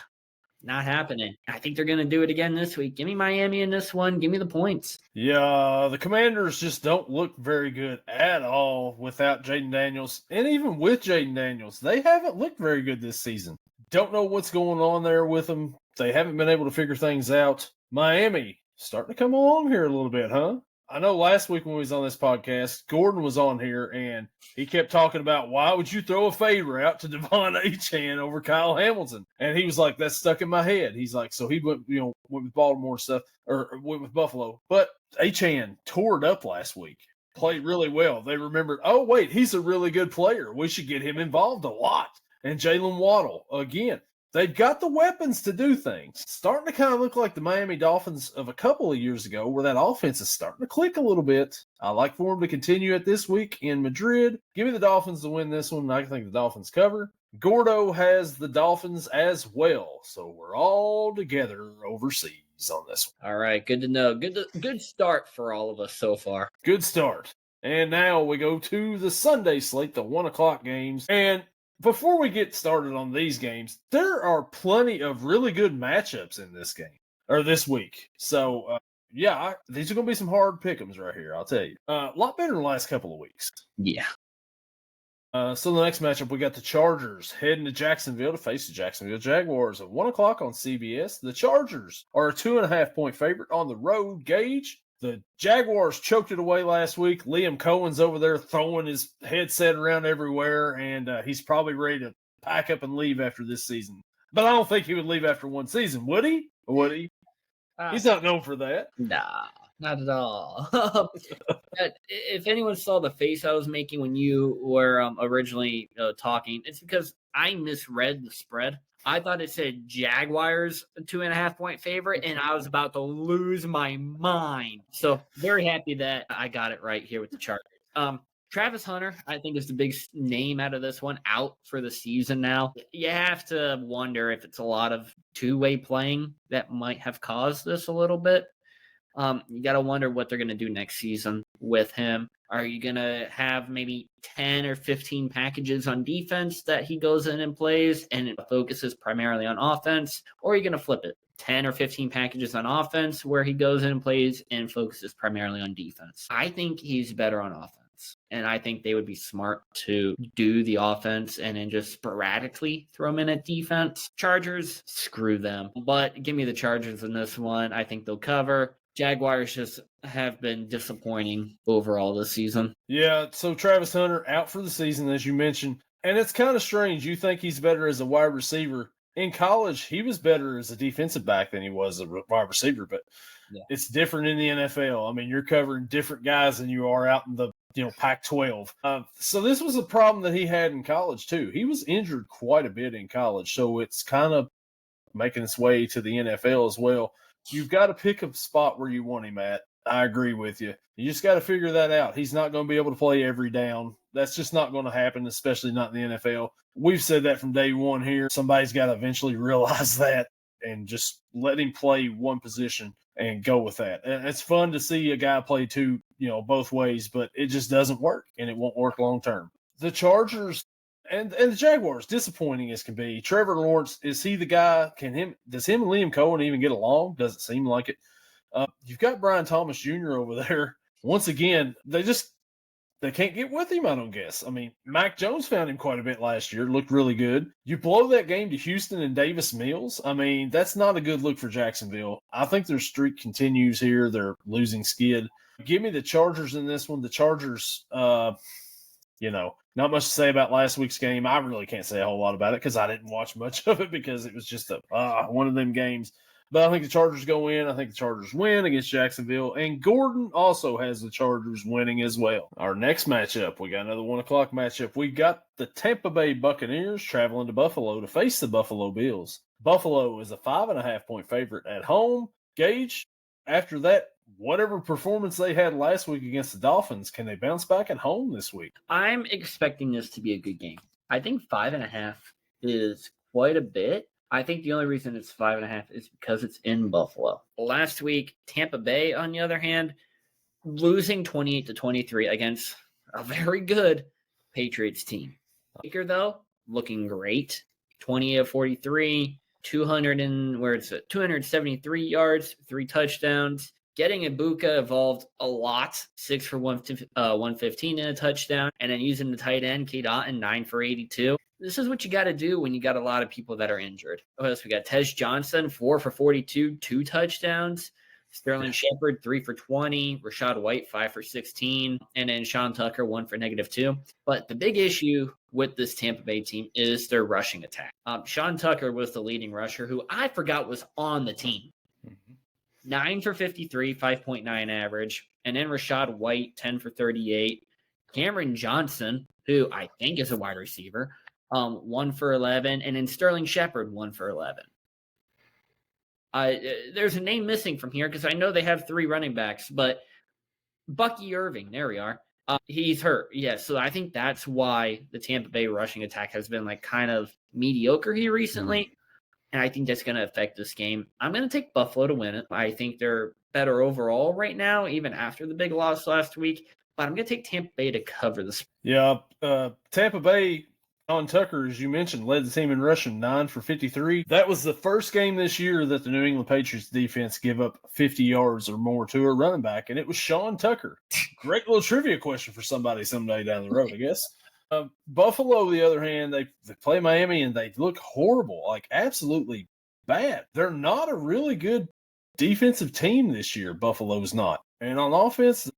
Speaker 2: not happening. I think they're going to do it again this week. Give me Miami in this one. Give me the points.
Speaker 1: Yeah, the Commanders just don't look very good at all without Jaden Daniels. And even with Jaden Daniels, they haven't looked very good this season. Don't know what's going on there with them. They haven't been able to figure things out. Miami starting to come along here a little bit, huh? I know last week when we was on this podcast, Gordon was on here and he kept talking about why would you throw a fade route to Devon Achane over Kyle Hamilton? And he was like, that's stuck in my head. He's like, so he went with Baltimore stuff or went with Buffalo. But Achane tore it up last week. Played really well. They remembered, oh, wait, he's a really good player. We should get him involved a lot. And Jalen Waddle, again, they've got the weapons to do things. Starting to kind of look like the Miami Dolphins of a couple of years ago where that offense is starting to click a little bit. I like for them to continue it this week in Madrid. Give me the Dolphins to win this one. I think the Dolphins cover. Gordo has the Dolphins as well. So we're all together overseas on this one.
Speaker 2: All right, good to know. Good start for all of us so far.
Speaker 1: Good start. And now we go to the Sunday slate, the 1 o'clock games. And before we get started on these games, there are plenty of really good matchups in this game or this week. So, these are going to be some hard pick'ems right here, I'll tell you. A lot better than the last couple of weeks.
Speaker 2: Yeah.
Speaker 1: So the next matchup, we got the Chargers heading to Jacksonville to face the Jacksonville Jaguars at 1 o'clock on CBS. The Chargers are a 2.5-point favorite on the road. Gage, the Jaguars choked it away last week. Liam Cohen's over there throwing his headset around everywhere, and he's probably ready to pack up and leave after this season. But I don't think he would leave after one season, would he? Would he? He's not known for that.
Speaker 2: Nah, not at all. If anyone saw the face I was making when you were originally talking, it's because I misread the spread. I thought it said Jaguars 2.5-point favorite, and I was about to lose my mind. So very happy that I got it right here with the Chargers. Travis Hunter, I think, is the big name out of this one, out for the season now. You have to wonder if it's a lot of two-way playing that might have caused this a little bit. You got to wonder what they're going to do next season with him. Are you going to have maybe 10 or 15 packages on defense that he goes in and plays and it focuses primarily on offense? Or are you going to flip it? 10 or 15 packages on offense where he goes in and plays and focuses primarily on defense. I think he's better on offense. And I think they would be smart to do the offense and then just sporadically throw him in at defense. Chargers, screw them. But give me the Chargers in this one. I think they'll cover. Jaguars just have been disappointing overall this season.
Speaker 1: Yeah, so Travis Hunter out for the season, as you mentioned. And it's kind of strange. You think he's better as a wide receiver. In college, he was better as a defensive back than he was a wide receiver, but It's different in the NFL. I mean, you're covering different guys than you are out in the Pac-12. So this was a problem that he had in college, too. He was injured quite a bit in college, so it's kind of making its way to the NFL as well. You've got to pick a spot where you want him at. I agree with you. You just got to figure that out. He's not going to be able to play every down. That's just not going to happen, especially not in the NFL. We've said that from day one here. Somebody's got to eventually realize that and just let him play one position and go with that. And it's fun to see a guy play two, both ways, but it just doesn't work, and it won't work long term. The Chargers and the Jaguars, disappointing as can be. Trevor Lawrence, is he the guy? Does him and Liam Cohen even get along? Doesn't seem like it. You've got Brian Thomas Jr. over there. Once again, they can't get with him, I don't guess. I mean, Mac Jones found him quite a bit last year. Looked really good. You blow that game to Houston and Davis Mills. I mean, that's not a good look for Jacksonville. I think their streak continues here. They're losing skid. Give me the Chargers in this one. The Chargers, not much to say about last week's game. I really can't say a whole lot about it because I didn't watch much of it because it was just one of them games. But I think the Chargers go in. I think the Chargers win against Jacksonville. And Gordon also has the Chargers winning as well. Our next matchup, we got another 1 o'clock matchup. We got the Tampa Bay Buccaneers traveling to Buffalo to face the Buffalo Bills. Buffalo is a 5.5-point favorite at home. Gage, after that whatever performance they had last week against the Dolphins, can they bounce back at home this week?
Speaker 2: I'm expecting this to be a good game. I think 5.5 is quite a bit. I think the only reason it's 5.5 is because it's in Buffalo. Last week, Tampa Bay, on the other hand, losing 28-23 against a very good Patriots team. Baker, though, looking great. 20-43, 273 yards, 3 touchdowns. Getting Ibuka evolved a lot. 6 for 115 in a touchdown. And then using the tight end, K. Dotton, 9 for 82. This is what you got to do when you got a lot of people that are injured. What else we got? Tej Johnson, 4 for 42, 2 touchdowns. Sterling Shepard, 3 for 20. Rashad White, 5 for 16. And then Sean Tucker, 1 for -2. But the big issue with this Tampa Bay team is their rushing attack. Sean Tucker was the leading rusher, who I forgot was on the team. 9 for 53, 5.9 average. And then Rashad White, 10 for 38. Cameron Johnson, who I think is a wide receiver, 1 for 11. And then Sterling Shepard, 1 for 11. There's a name missing from here because I know they have 3 running backs, but Bucky Irving, there we are. He's hurt. Yeah, so I think that's why the Tampa Bay rushing attack has been like kind of mediocre here recently. And I think that's going to affect this game. I'm going to take Buffalo to win it. I think they're better overall right now, even after the big loss last week. But I'm going to take Tampa Bay to cover this.
Speaker 1: Yeah, Tampa Bay, Sean Tucker, as you mentioned, led the team in rushing, 9 for 53. That was the first game this year that the New England Patriots defense give up 50 yards or more to a running back, and it was Sean Tucker. Great little trivia question for somebody someday down the road, I guess. Buffalo, on the other hand, they play Miami, and they look horrible, like absolutely bad. They're not a really good defensive team this year, Buffalo's not. And on offense,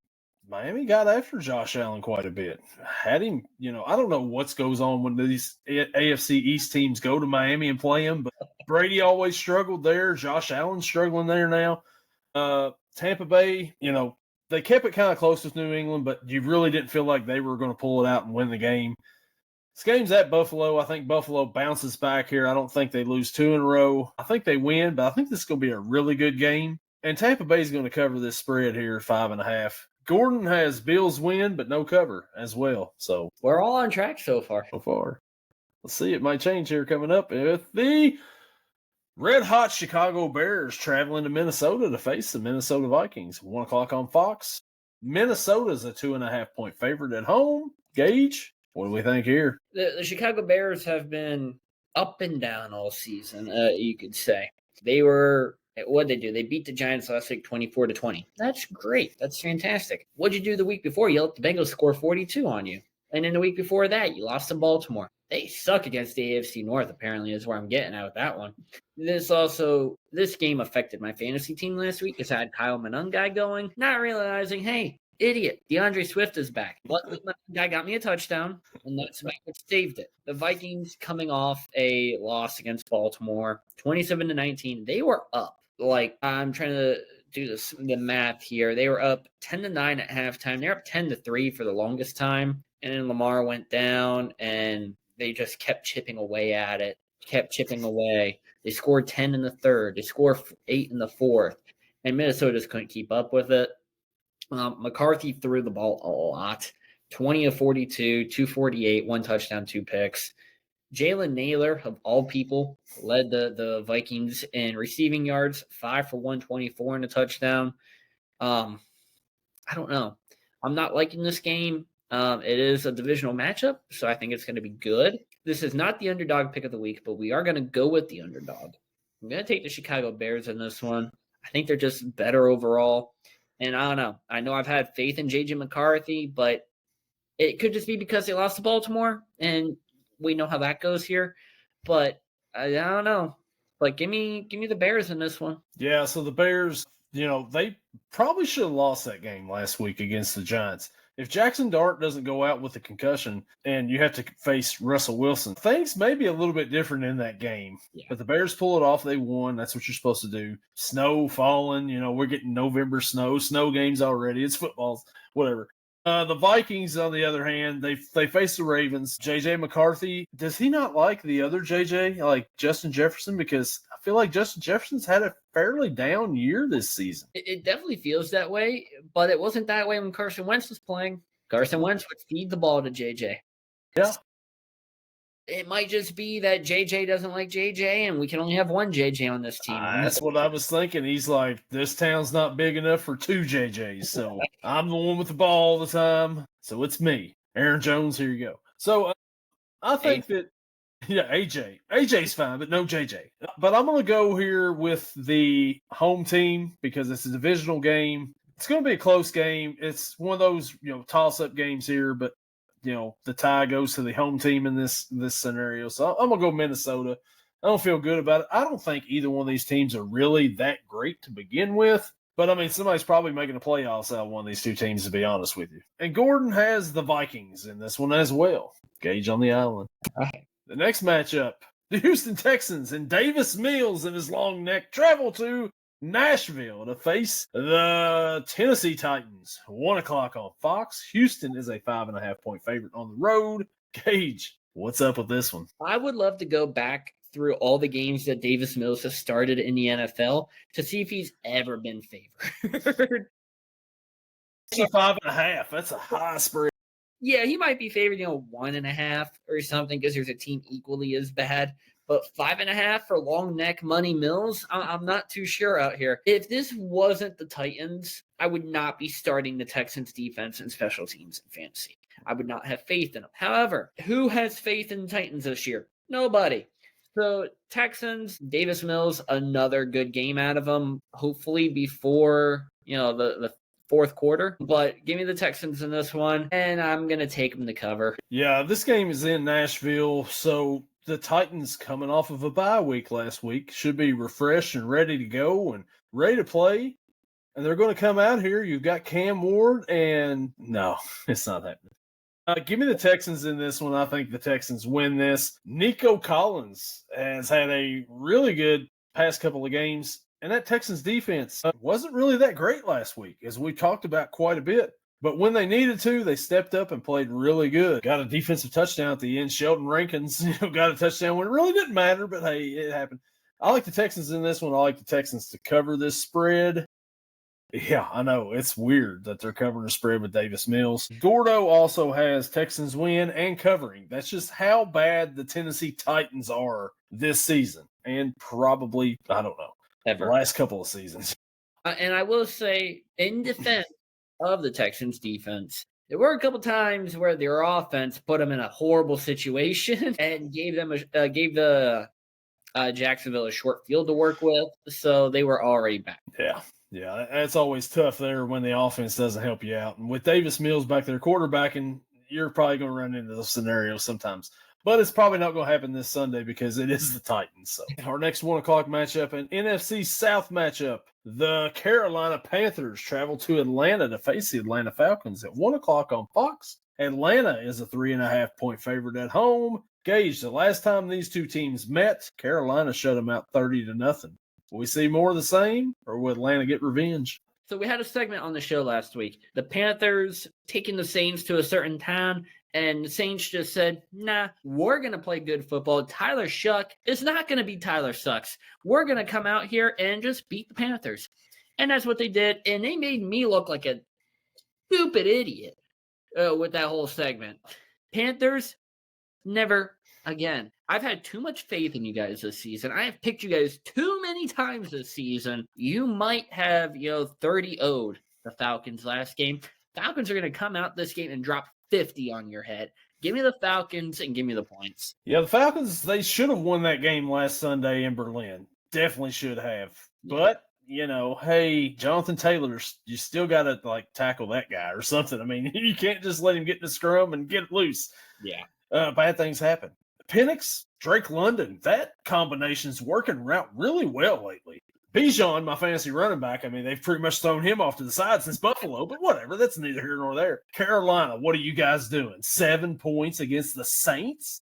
Speaker 1: Miami got after Josh Allen quite a bit. Had him, I don't know what goes on when these AFC East teams go to Miami and play him, but Brady always struggled there. Josh Allen's struggling there now. Tampa Bay, they kept it kind of close with New England, but you really didn't feel like they were going to pull it out and win the game. This game's at Buffalo. I think Buffalo bounces back here. I don't think they lose 2 in a row. I think they win, but I think this is going to be a really good game. And Tampa Bay is going to cover this spread here, 5.5. Gordon has Bills win, but no cover as well. So
Speaker 2: we're all on track so far.
Speaker 1: Let's see. It might change here coming up with the red-hot Chicago Bears traveling to Minnesota to face the Minnesota Vikings. 1 o'clock on Fox. Minnesota's a 2.5-point favorite at home. Gage, what do we think here?
Speaker 2: The Chicago Bears have been up and down all season, you could say. What'd they do? They beat the Giants last week 24-20. That's great. That's fantastic. What'd you do the week before? You let the Bengals score 42 on you. And then the week before that, you lost to Baltimore. They suck against the AFC North, apparently, is where I'm getting at with that one. This game affected my fantasy team last week because I had Kyle Monangai going, not realizing, hey, idiot, DeAndre Swift is back. Luckily, Monangai got me a touchdown, and that's what saved it. The Vikings coming off a loss against Baltimore, 27-19. They were up. I'm trying to do the math here. They were up 10-9 at halftime. They're up 10-3 for the longest time. And then Lamar went down, and they just kept chipping away at it, They scored 10 in the third. They scored 8 in the fourth. And Minnesota just couldn't keep up with it. McCarthy threw the ball a lot. 20 of 42, 248, 1 touchdown, 2 picks. Jalen Naylor, of all people, led the Vikings in receiving yards, 5 for 124 and a touchdown. I don't know. I'm not liking this game. It is a divisional matchup, so I think it's going to be good. This is not the underdog pick of the week, but we are going to go with the underdog. I'm going to take the Chicago Bears in this one. I think they're just better overall. And I don't know. I know I've had faith in J.J. McCarthy, but it could just be because they lost to Baltimore, and we know how that goes here. But I don't know. But give me the Bears in this one.
Speaker 1: Yeah, so the Bears, they probably should have lost that game last week against the Giants. If Jackson Dart doesn't go out with a concussion and you have to face Russell Wilson, things may be a little bit different in that game. Yeah. But the Bears pull it off. They won. That's what you're supposed to do. Snow falling. We're getting November snow games already. It's football, whatever. The Vikings, on the other hand, they face the Ravens. J.J. McCarthy, does he not like the other J.J., like Justin Jefferson? Because I feel like Justin Jefferson's had a fairly down year this season.
Speaker 2: It definitely feels that way, but it wasn't that way when Carson Wentz was playing. Carson Wentz would feed the ball to J.J.
Speaker 1: Yeah.
Speaker 2: It might just be that JJ doesn't like JJ, and we can only have one JJ on this team.
Speaker 1: That's what I was thinking. He's like, this town's not big enough for two JJs, so I'm the one with the ball all the time, so it's me. Aaron Jones, here you go. So I think that, AJ. AJ's fine, but no JJ. But I'm going to go here with the home team because it's a divisional game. It's going to be a close game. It's one of those, toss-up games here, but the tie goes to the home team in this scenario. So I'm going to go Minnesota. I don't feel good about it. I don't think either one of these teams are really that great to begin with. But, I mean, somebody's probably making the playoffs out of one of these two teams, to be honest with you. And Gordon has the Vikings in this one as well. Gage on the island.
Speaker 2: Right.
Speaker 1: The next matchup, the Houston Texans and Davis Mills and his long neck travel to Nashville to face the Tennessee Titans. 1 o'clock on Fox. Houston is a 5.5-point favorite on the road. Gage, what's up with this one?
Speaker 2: I would love to go back through all the games that Davis Mills has started in the NFL to see if he's ever been favored.
Speaker 1: 5.5. That's a high spread.
Speaker 2: Yeah, he might be favored, 1.5 or something because there's a team equally as bad. But 5.5 for long neck money Mills, I'm not too sure out here. If this wasn't the Titans, I would not be starting the Texans defense and special teams in fantasy. I would not have faith in them. However, who has faith in the Titans this year? Nobody. So Texans, Davis Mills, another good game out of them, hopefully before, the fourth quarter. But give me the Texans in this one, and I'm going to take them to cover.
Speaker 1: Yeah, this game is in Nashville, so the Titans, coming off of a bye week last week, should be refreshed and ready to go and ready to play. And they're going to come out here. You've got Cam Ward, and no, it's not happening. Give me the Texans in this one. I think the Texans win this. Nico Collins has had a really good past couple of games, and that Texans defense wasn't really that great last week, as we talked about quite a bit. But when they needed to, they stepped up and played really good. Got a defensive touchdown at the end. Sheldon Rankins got a touchdown when it really didn't matter, but hey, it happened. I like the Texans in this one. I like the Texans to cover this spread. Yeah, I know. It's weird that they're covering a spread with Davis Mills. Gordo also has Texans win and covering. That's just how bad the Tennessee Titans are this season. And probably, I don't know,
Speaker 2: Ever.
Speaker 1: the last couple of seasons.
Speaker 2: And I will say, in defense of the Texans defense, there were a couple times where their offense put them in a horrible situation and gave the Jacksonville a short field to work with. So they were already back.
Speaker 1: Yeah, that's always tough there when the offense doesn't help you out. And with Davis Mills back there quarterbacking, you're probably going to run into those scenarios sometimes. But it's probably not going to happen this Sunday because it is the Titans. So our next 1 o'clock matchup, an NFC South matchup. The Carolina Panthers travel to Atlanta to face the Atlanta Falcons at 1 o'clock on Fox. Atlanta is a 3.5-point favorite at home. Gage, the last time these two teams met, Carolina shut them out 30-0. Will we see more of the same, or will Atlanta get revenge?
Speaker 2: So we had a segment on the show last week. The Panthers taking the Saints to a certain town, and the Saints just said, nah, we're going to play good football. Tyler Shuck is not going to be Tyler Sucks. We're going to come out here and just beat the Panthers. And that's what they did, and they made me look like a stupid idiot with that whole segment. Panthers, never again. I've had too much faith in you guys this season. I have picked you guys too many times this season. You might have, 30-0'd the Falcons last game. Falcons are going to come out this game and drop 50 on your head. Give me the Falcons and give me the points.
Speaker 1: Yeah, the Falcons, they should have won that game last Sunday in Berlin. Definitely should have. Yeah. But, hey, Jonathan Taylor, you still got to, tackle that guy or something. I mean, you can't just let him get in the scrum and get loose.
Speaker 2: Yeah.
Speaker 1: Bad things happen. Penix, Drake London, that combination's working out really well lately. Bijan, my fantasy running back, I mean, they've pretty much thrown him off to the side since Buffalo, but whatever. That's neither here nor there. Carolina, what are you guys doing? 7 points against the Saints?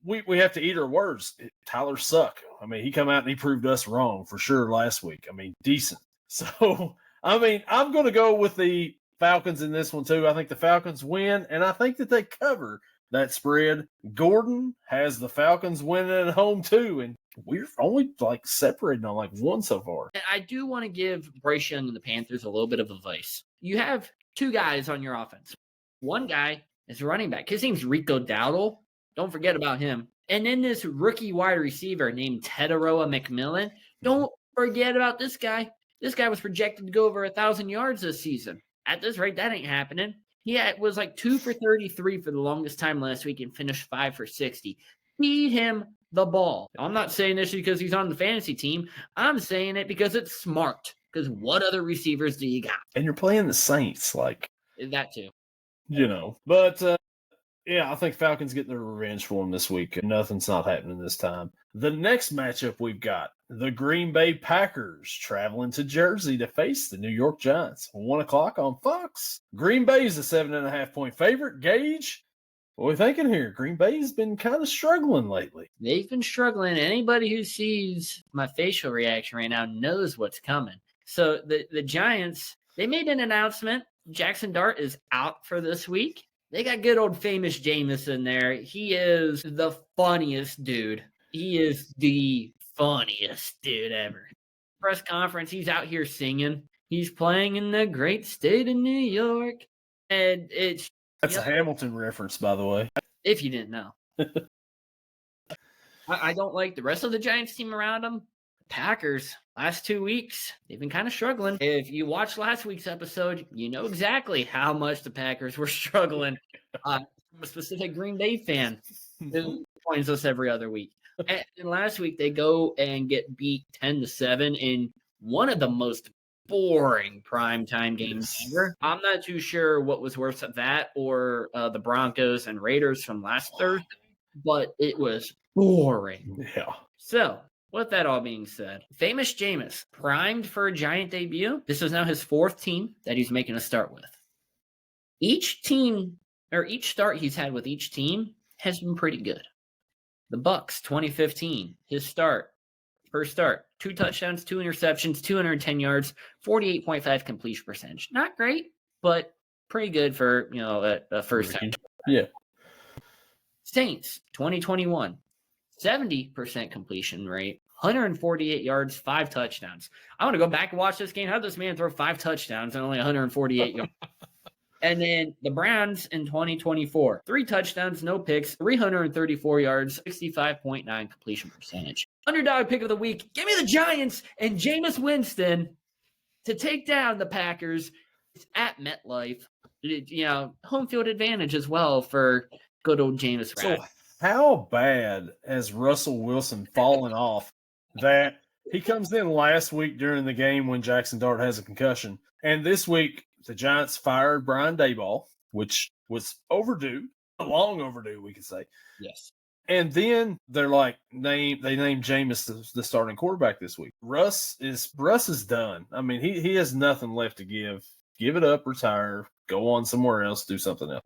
Speaker 1: We have to eat our words. Tyler Suck. I mean, he come out and he proved us wrong for sure last week. I mean, decent. So, I'm going to go with the Falcons in this one too. I think the Falcons win, and I think that they cover that spread. Gordon has the Falcons winning at home too, and we're only like separating on like one so far.
Speaker 2: And I do want to give Bryce Young and the Panthers a little bit of advice. You have two guys on your offense. One guy is a running back. His name's Rico Dowdle. Don't forget about him. And then this rookie wide receiver named Teteroa McMillan. Don't forget about this guy. This guy was projected to go over 1,000 yards this season. At this rate, that ain't happening. He was like 2 for 33 for the longest time last week and finished 5 for 60. Feed him the ball. I'm not saying this because he's on the fantasy team. I'm saying it because it's smart. Because what other receivers do you got?
Speaker 1: And you're playing the Saints, like
Speaker 2: that too.
Speaker 1: But yeah, I think Falcons get their revenge for them this week. Nothing's not happening this time. The next matchup we've got the Green Bay Packers traveling to Jersey to face the New York Giants. 1 o'clock on Fox. Green Bay's a 7.5-point favorite. Gage, what are we thinking here? Green Bay's been kind of struggling lately.
Speaker 2: They've been struggling. Anybody who sees my facial reaction right now knows what's coming. So the Giants, they made an announcement. Jackson Dart is out for this week. They got good old famous Jameis in there. He is the funniest dude. He is the funniest dude ever. Press conference, he's out here singing. He's playing in the great state of New York. And
Speaker 1: That's a Hamilton reference, by the way.
Speaker 2: If you didn't know. I don't like the rest of the Giants team around him. Packers, last 2 weeks, they've been kind of struggling. If you watched last week's episode, you know exactly how much the Packers were struggling. I'm a specific Green Bay fan who joins us every other week. And last week, they go and get beat 10-7 in one of the most boring primetime games ever. I'm not too sure what was worse at that or the Broncos and Raiders from last Thursday, but it was boring.
Speaker 1: Yeah.
Speaker 2: So, with that all being said, famous Jameis, primed for a Giant debut. This is now his 4th team that he's making a start with. Each start he's had with each team has been pretty good. The Bucs, 2015, first start, 2 touchdowns, 2 interceptions, 210 yards, 48.5 completion percentage. Not great, but pretty good for, a first time.
Speaker 1: Yeah.
Speaker 2: Saints, 2021. 70% completion rate, 148 yards, 5 touchdowns. I want to go back and watch this game. How did this man throw 5 touchdowns and only 148 yards? And then the Browns in 2024, 3 touchdowns, no picks, 334 yards, 65.9 completion percentage. Underdog pick of the week. Give me the Giants and Jameis Winston to take down the Packers. It's at MetLife. Home field advantage as well for good old Jameis.
Speaker 1: So how bad has Russell Wilson fallen off that he comes in last week during the game when Jackson Dart has a concussion, and this week the Giants fired Brian Daboll, which was overdue, long overdue, we could say.
Speaker 2: Yes.
Speaker 1: And then they're like, they named Jameis the starting quarterback this week. Russ is done. I mean, he has nothing left to give. Give it up, retire, go on somewhere else, do something else.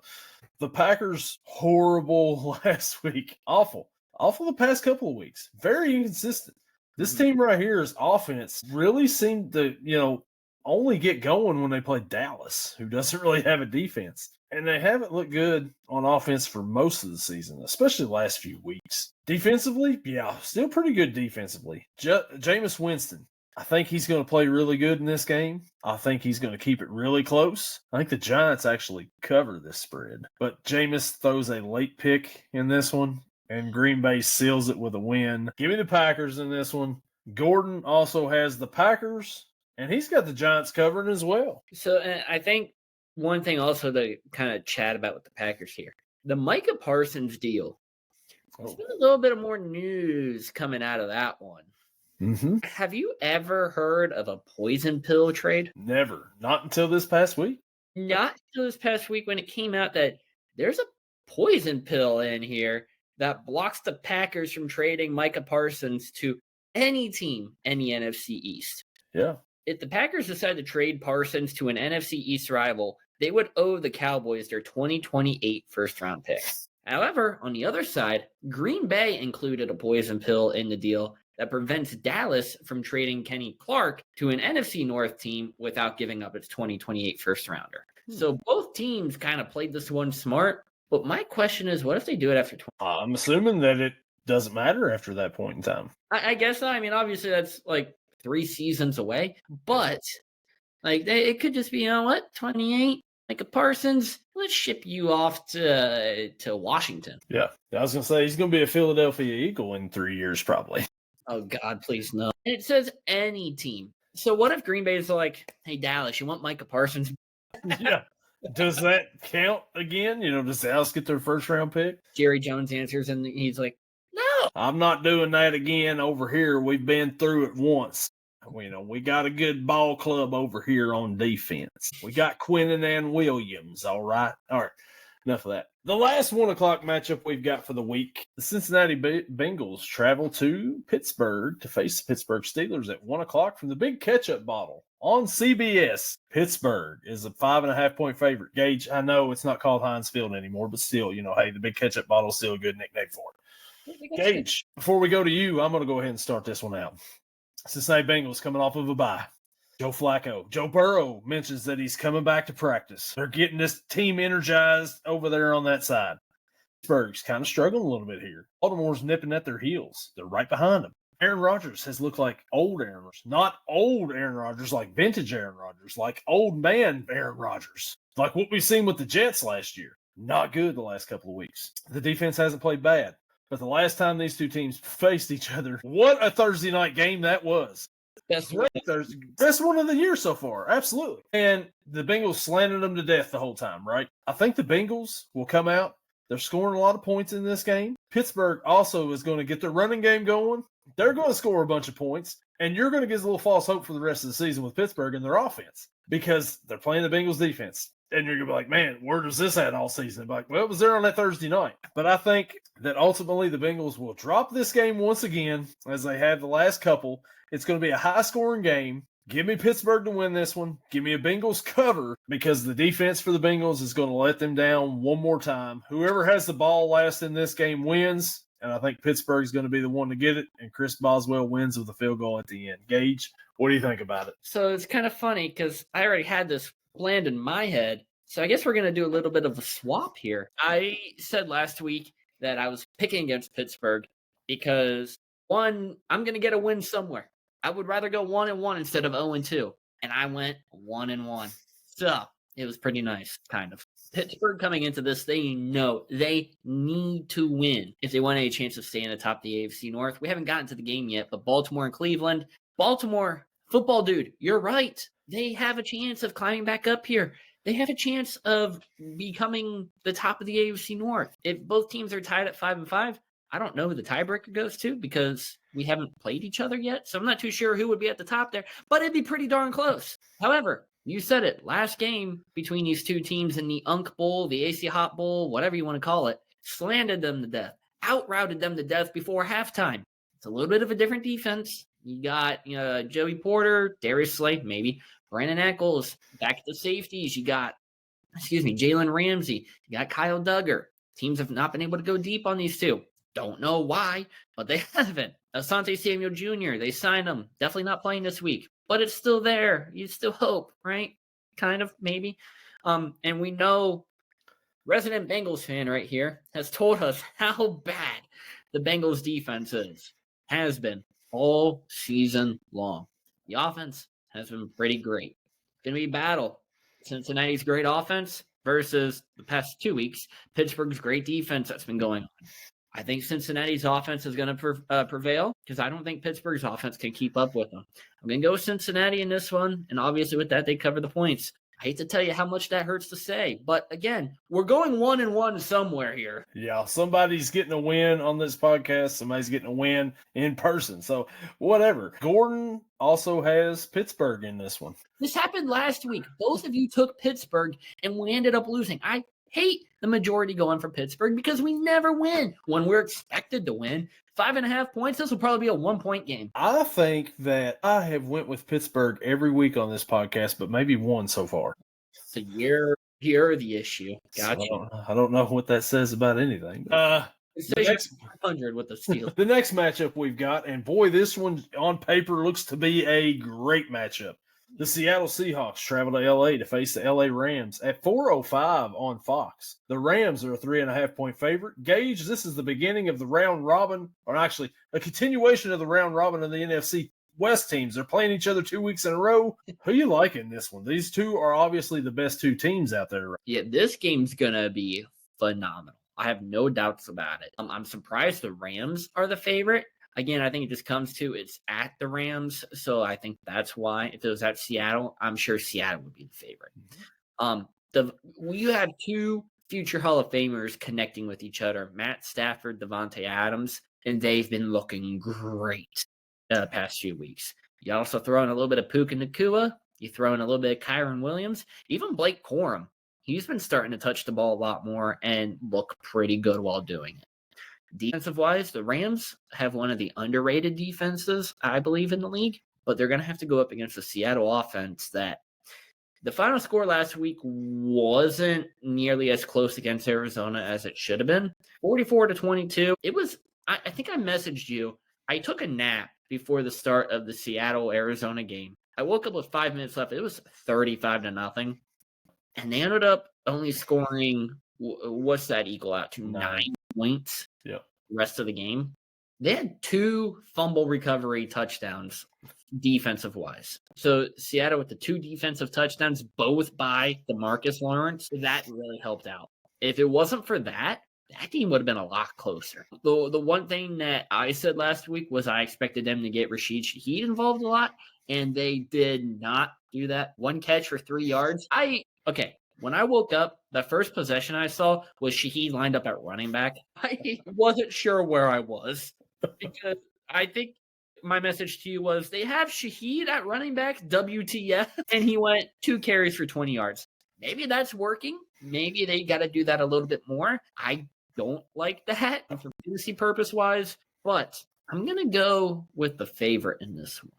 Speaker 1: The Packers, horrible last week. Awful the past couple of weeks. Very inconsistent. This team right here's offense really seemed to, only get going when they play Dallas, who doesn't really have a defense. And they haven't looked good on offense for most of the season, especially the last few weeks. Defensively, yeah, still pretty good defensively. Jameis Winston, I think he's going to play really good in this game. I think he's going to keep it really close. I think the Giants actually cover this spread. But Jameis throws a late pick in this one, and Green Bay seals it with a win. Give me the Packers in this one. Gordon also has the Packers, and he's got the Giants covered as well.
Speaker 2: So I think one thing also to kind of chat about with the Packers here, the Micah Parsons deal. There's been a little bit of more news coming out of that one.
Speaker 1: Mm-hmm.
Speaker 2: Have you ever heard of a poison pill trade?
Speaker 1: Never. Not until this past week.
Speaker 2: Not until this past week when it came out that there's a poison pill in here that blocks the Packers from trading Micah Parsons to any team in the NFC East.
Speaker 1: Yeah.
Speaker 2: If the Packers decide to trade Parsons to an NFC East rival, they would owe the Cowboys their 2028 first-round pick. However, on the other side, Green Bay included a poison pill in the deal that prevents Dallas from trading Kenny Clark to an NFC North team without giving up its 2028 first-rounder. So both teams kind of played this one smart. But my question is, what if they do it after 20?
Speaker 1: I'm assuming that it doesn't matter after that point in time.
Speaker 2: I guess not. I mean, obviously that's like 3 seasons away, but like it could just be, you know what, 28, like a Parsons, let's ship you off to Washington.
Speaker 1: Yeah, I was gonna say he's gonna be a Philadelphia Eagle in 3 years, probably.
Speaker 2: Oh God, please no. And it says any team. So what if Green Bay is like, hey Dallas, you want Micah Parsons?
Speaker 1: Yeah. Does that count again? Does Dallas get their first round pick?
Speaker 2: Jerry Jones answers, and he's like, no.
Speaker 1: I'm not doing that again over here. We've been through it once. We got a good ball club over here on defense. We got Quinnen and Williams, all right? All right, enough of that. The last 1 o'clock matchup we've got for the week, the Cincinnati Bengals travel to Pittsburgh to face the Pittsburgh Steelers at 1 o'clock from the Big Ketchup Bottle on CBS. Pittsburgh is a 5.5-point favorite. Gage, I know it's not called Heinz Field anymore, but still, hey, the Big Ketchup Bottle is still a good nickname for it. Gage, before we go to you, I'm going to go ahead and start this one out. Cincinnati Bengals coming off of a bye. Joe Flacco. Joe Burrow mentions that he's coming back to practice. They're getting this team energized over there on that side. Pittsburgh's kind of struggling a little bit here. Baltimore's nipping at their heels. They're right behind them. Aaron Rodgers has looked like old Aaron Rodgers. Not old Aaron Rodgers, like vintage Aaron Rodgers, like old man Aaron Rodgers. Like what we've seen with the Jets last year. Not good the last couple of weeks. The defense hasn't played bad. But the last time these two teams faced each other, what a Thursday night game that was. Best one of the year so far. Absolutely. And the Bengals slanted them to death the whole time, right? I think the Bengals will come out. They're scoring a lot of points in this game. Pittsburgh also is going to get their running game going. They're going to score a bunch of points. And you're going to get a little false hope for the rest of the season with Pittsburgh and their offense because they're playing the Bengals defense. And you're going to be like, man, where does this at all season? Like, well, it was there on that Thursday night. But I think that ultimately the Bengals will drop this game once again, as they have the last couple. It's going to be a high-scoring game. Give me Pittsburgh to win this one. Give me a Bengals cover because the defense for the Bengals is going to let them down one more time. Whoever has the ball last in this game wins, and I think Pittsburgh is going to be the one to get it, and Chris Boswell wins with a field goal at the end. Gage, what do you think about it?
Speaker 2: So it's kind of funny because I already had this planned in my head. So I guess we're going to do a little bit of a swap here. I said last week that I was picking against Pittsburgh because, one, I'm going to get a win somewhere. I would rather go 1-1 instead of 0-2. And I went 1-1. So it was pretty nice, kind of. Pittsburgh coming into this, they know they need to win if they want a chance of staying atop the AFC North. We haven't gotten to the game yet, but Baltimore and Cleveland. Baltimore, football dude, you're right. They have a chance of climbing back up here. They have a chance of becoming the top of the AFC North. If both teams are tied at 5-5, I don't know who the tiebreaker goes to because we haven't played each other yet. So I'm not too sure who would be at the top there, but it'd be pretty darn close. However, you said it. Last game between these two teams in the Unk Bowl, the AC Hot Bowl, whatever you want to call it, slandered them to death, out-routed them to death before halftime. It's a little bit of a different defense. You got Joey Porter, Darius Slay, maybe, Brandon Eccles, back at the safeties. You got, Jalen Ramsey. You got Kyle Duggar. Teams have not been able to go deep on these two. Don't know why, but they haven't. Asante Samuel Jr., they signed him. Definitely not playing this week, but it's still there. You still hope, right? Kind of, maybe. And we know resident Bengals fan right here has told us how bad the Bengals defense has been all season long. The offense has been pretty great. It's going to be a battle. Cincinnati's great offense versus the past 2 weeks, Pittsburgh's great defense that's been going on. I think Cincinnati's offense is going to prevail because I don't think Pittsburgh's offense can keep up with them. I'm going to go with Cincinnati in this one, and obviously with that, they cover the points. I hate to tell you how much that hurts to say, but again, we're going 1-1 somewhere here.
Speaker 1: Yeah, somebody's getting a win on this podcast. Somebody's getting a win in person. So whatever. Gordon also has Pittsburgh in this one.
Speaker 2: This happened last week. Both of you took Pittsburgh, and we ended up losing. I hate the majority going for Pittsburgh because we never win when we're expected to win. 5.5 points. This will probably be a 1-point game.
Speaker 1: I think that I have went with Pittsburgh every week on this podcast, but maybe one so far.
Speaker 2: So you're the issue. Gotcha.
Speaker 1: So I don't know what that says about anything.
Speaker 2: It says you're 500 with the Steelers.
Speaker 1: The next matchup we've got, and boy, this one on paper looks to be a great matchup. The Seattle Seahawks travel to L.A. to face the L.A. Rams at 4:05 on Fox. The Rams are a 3.5-point favorite. Gage, this is the beginning of the round robin, or actually a continuation of the round robin of the NFC West teams. They're playing each other 2 weeks in a row. Who you like in this one? These two are obviously the best two teams out there.
Speaker 2: Yeah, this game's going to be phenomenal. I have no doubts about it. I'm surprised the Rams are the favorite. Again, I think it just comes to it's at the Rams, so I think that's why. If it was at Seattle, I'm sure Seattle would be the favorite. You have two future Hall of Famers connecting with each other, Matt Stafford, Devontae Adams, and they've been looking great the past few weeks. You also throw in a little bit of Puka Nacua. You throw in a little bit of Kyron Williams, even Blake Corum. He's been starting to touch the ball a lot more and look pretty good while doing it. Defensive-wise, the Rams have one of the underrated defenses, I believe, in the league, but they're going to have to go up against the Seattle offense that the final score last week wasn't nearly as close against Arizona as it should have been. 44-22. It was, I think I messaged you. I took a nap before the start of the Seattle-Arizona game. I woke up with 5 minutes left. It was 35-0. And they ended up only scoring, what's that equal out to? 9 points.
Speaker 1: Yeah.
Speaker 2: The rest of the game. They had 2 fumble recovery touchdowns defensive wise. So Seattle with the 2 defensive touchdowns, both by DeMarcus Lawrence, that really helped out. If it wasn't for that game would have been a lot closer. The one thing that I said last week was I expected them to get Rashid Shaheed involved a lot, and they did not do that. 1 catch for 3 yards. When I woke up, the first possession I saw was Shaheed lined up at running back. I wasn't sure where I was because I think my message to you was they have Shaheed at running back, WTF, and he went 2 carries for 20 yards. Maybe that's working. Maybe they got to do that a little bit more. I don't like that for fantasy purpose-wise, but I'm going to go with the favorite in this one.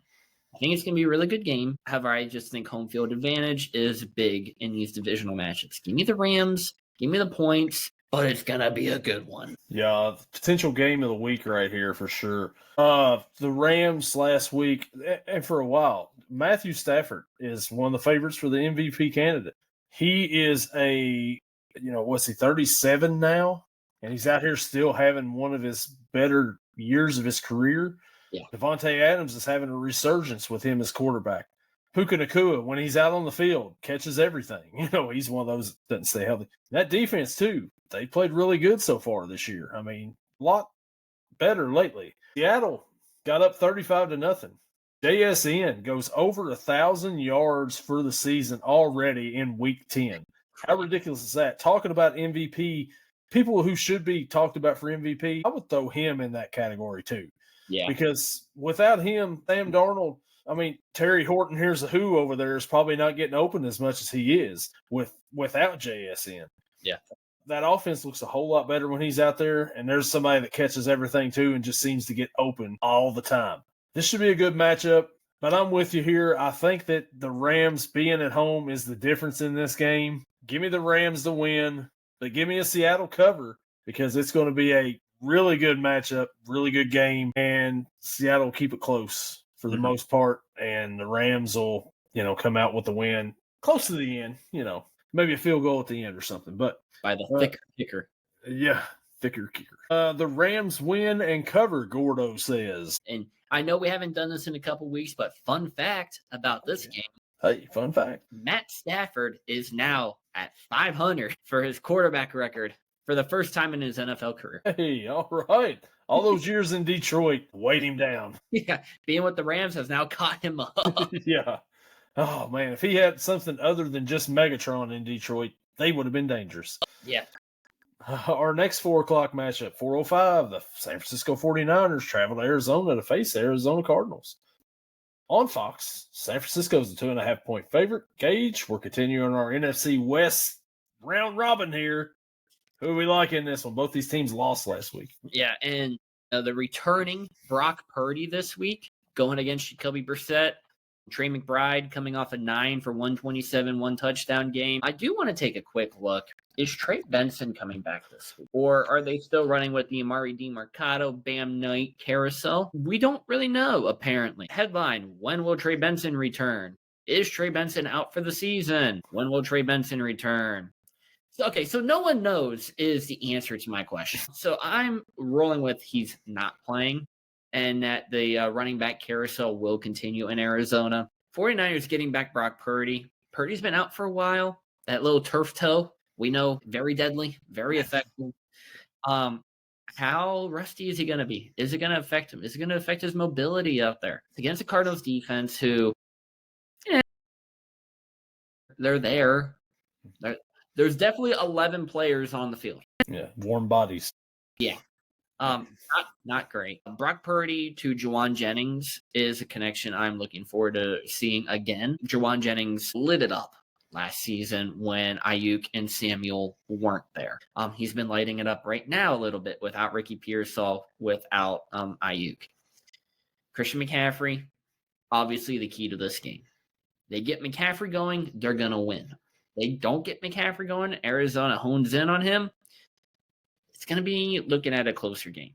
Speaker 2: I think it's going to be a really good game. However, I just think home field advantage is big in these divisional matchups. Give me the Rams. Give me the points. But it's going to be a good one.
Speaker 1: Yeah, potential game of the week right here for sure. The Rams last week, and for a while, Matthew Stafford is one of the favorites for the MVP candidate. He is 37 now? And he's out here still having one of his better years of his career.
Speaker 2: Yeah.
Speaker 1: Devontae Adams is having a resurgence with him as quarterback. Puka Nacua, when he's out on the field, catches everything. He's one of those that doesn't stay healthy. That defense, too, they played really good so far this year. I mean, a lot better lately. Seattle got up 35-0. JSN goes over 1,000 yards for the season already in week 10. How ridiculous is that? Talking about MVP, people who should be talked about for MVP, I would throw him in that category too.
Speaker 2: Yeah.
Speaker 1: Because without him, Sam Darnold, Terry Horton here's a who over there is probably not getting open as much as he is without JSN.
Speaker 2: Yeah.
Speaker 1: That offense looks a whole lot better when he's out there, and there's somebody that catches everything too and just seems to get open all the time. This should be a good matchup, but I'm with you here. I think that the Rams being at home is the difference in this game. Give me the Rams to win, but give me a Seattle cover because it's going to be a really good matchup, really good game, and Seattle will keep it close for the most part, and the Rams will, come out with the win close to the end, maybe a field goal at the end or something, but
Speaker 2: by the thicker kicker.
Speaker 1: Yeah, thicker kicker. The Rams win and cover, Gordo says.
Speaker 2: And I know we haven't done this in a couple weeks, but fun fact about this game.
Speaker 1: Hey, fun fact.
Speaker 2: Matt Stafford is now at 500 for his quarterback record for the first time in his NFL career.
Speaker 1: Hey, all right. All those years in Detroit weighed him down.
Speaker 2: Yeah, being with the Rams has now caught him up.
Speaker 1: Yeah. Oh, man, if he had something other than just Megatron in Detroit, they would have been dangerous.
Speaker 2: Yeah.
Speaker 1: Our next 4 o'clock matchup, 4:05, the San Francisco 49ers travel to Arizona to face the Arizona Cardinals. On Fox, San Francisco is a 2.5-point favorite. Gage, we're continuing our NFC West round robin here. Who do we like in this one? Both these teams lost last week.
Speaker 2: Yeah, and the returning Brock Purdy this week going against Jacoby Brissett. Trey McBride coming off a 9 for 127, 1 touchdown game. I do want to take a quick look. Is Trey Benson coming back this week? Or are they still running with the Amari DiMercato, Bam Knight carousel? We don't really know, apparently. Headline, when will Trey Benson return? Is Trey Benson out for the season? When will Trey Benson return? So no one knows is the answer to my question. So I'm rolling with he's not playing and that the running back carousel will continue in Arizona. 49ers getting back Brock Purdy. Purdy's been out for a while. That little turf toe, we know, very deadly, very effective. How rusty is he going to be? Is it going to affect him? Is it going to affect his mobility out there? It's against the Cardinals defense who, they're there. There's definitely 11 players on the field.
Speaker 1: Yeah, warm bodies.
Speaker 2: Yeah. Not great. Brock Purdy to Juwan Jennings is a connection I'm looking forward to seeing again. Juwan Jennings lit it up last season when Ayuk and Samuel weren't there. He's been lighting it up right now a little bit without Ricky Pearsall, without Ayuk. Christian McCaffrey, obviously the key to this game. They get McCaffrey going, they're going to win. They don't get McCaffrey going, Arizona hones in on him. It's going to be looking at a closer game.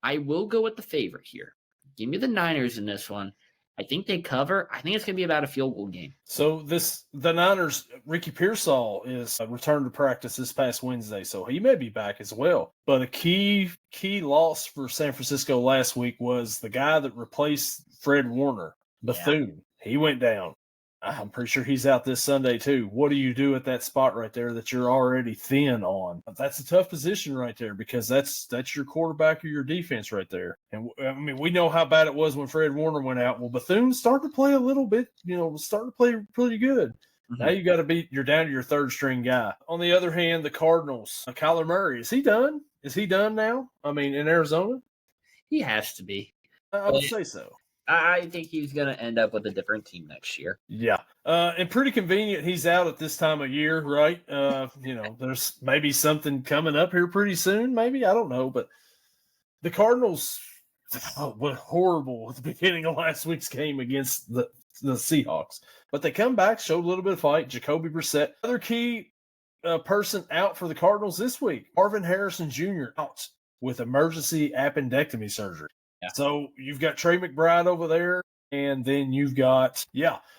Speaker 2: I will go with the favorite here. Give me the Niners in this one. I think they cover. I think it's going to be about a field goal game.
Speaker 1: So the Niners, Ricky Pearsall is returned to practice this past Wednesday, so he may be back as well. But a key loss for San Francisco last week was the guy that replaced Fred Warner, Bethune. Yeah. He went down. I'm pretty sure he's out this Sunday too. What do you do at that spot right there that you're already thin on? That's a tough position right there because that's your quarterback or your defense right there. And I mean, we know how bad it was when Fred Warner went out. Well, Bethune started to play a little bit, started to play pretty good. Mm-hmm. Now you're down to your third string guy. On the other hand, the Cardinals, Kyler Murray, is he done? Is he done now? I mean, in Arizona?
Speaker 2: He has to be.
Speaker 1: I would say so.
Speaker 2: I think he's going to end up with a different team next year.
Speaker 1: Yeah. And pretty convenient he's out at this time of year, right? There's maybe something coming up here pretty soon, maybe. I don't know. But the Cardinals, what horrible at the beginning of last week's game against the Seahawks. But they come back, showed a little bit of fight. Jacoby Brissett. Other key person out for the Cardinals this week, Marvin Harrison Jr. out with emergency appendectomy surgery. Yeah. So you've got Trey McBride over there, and then you've got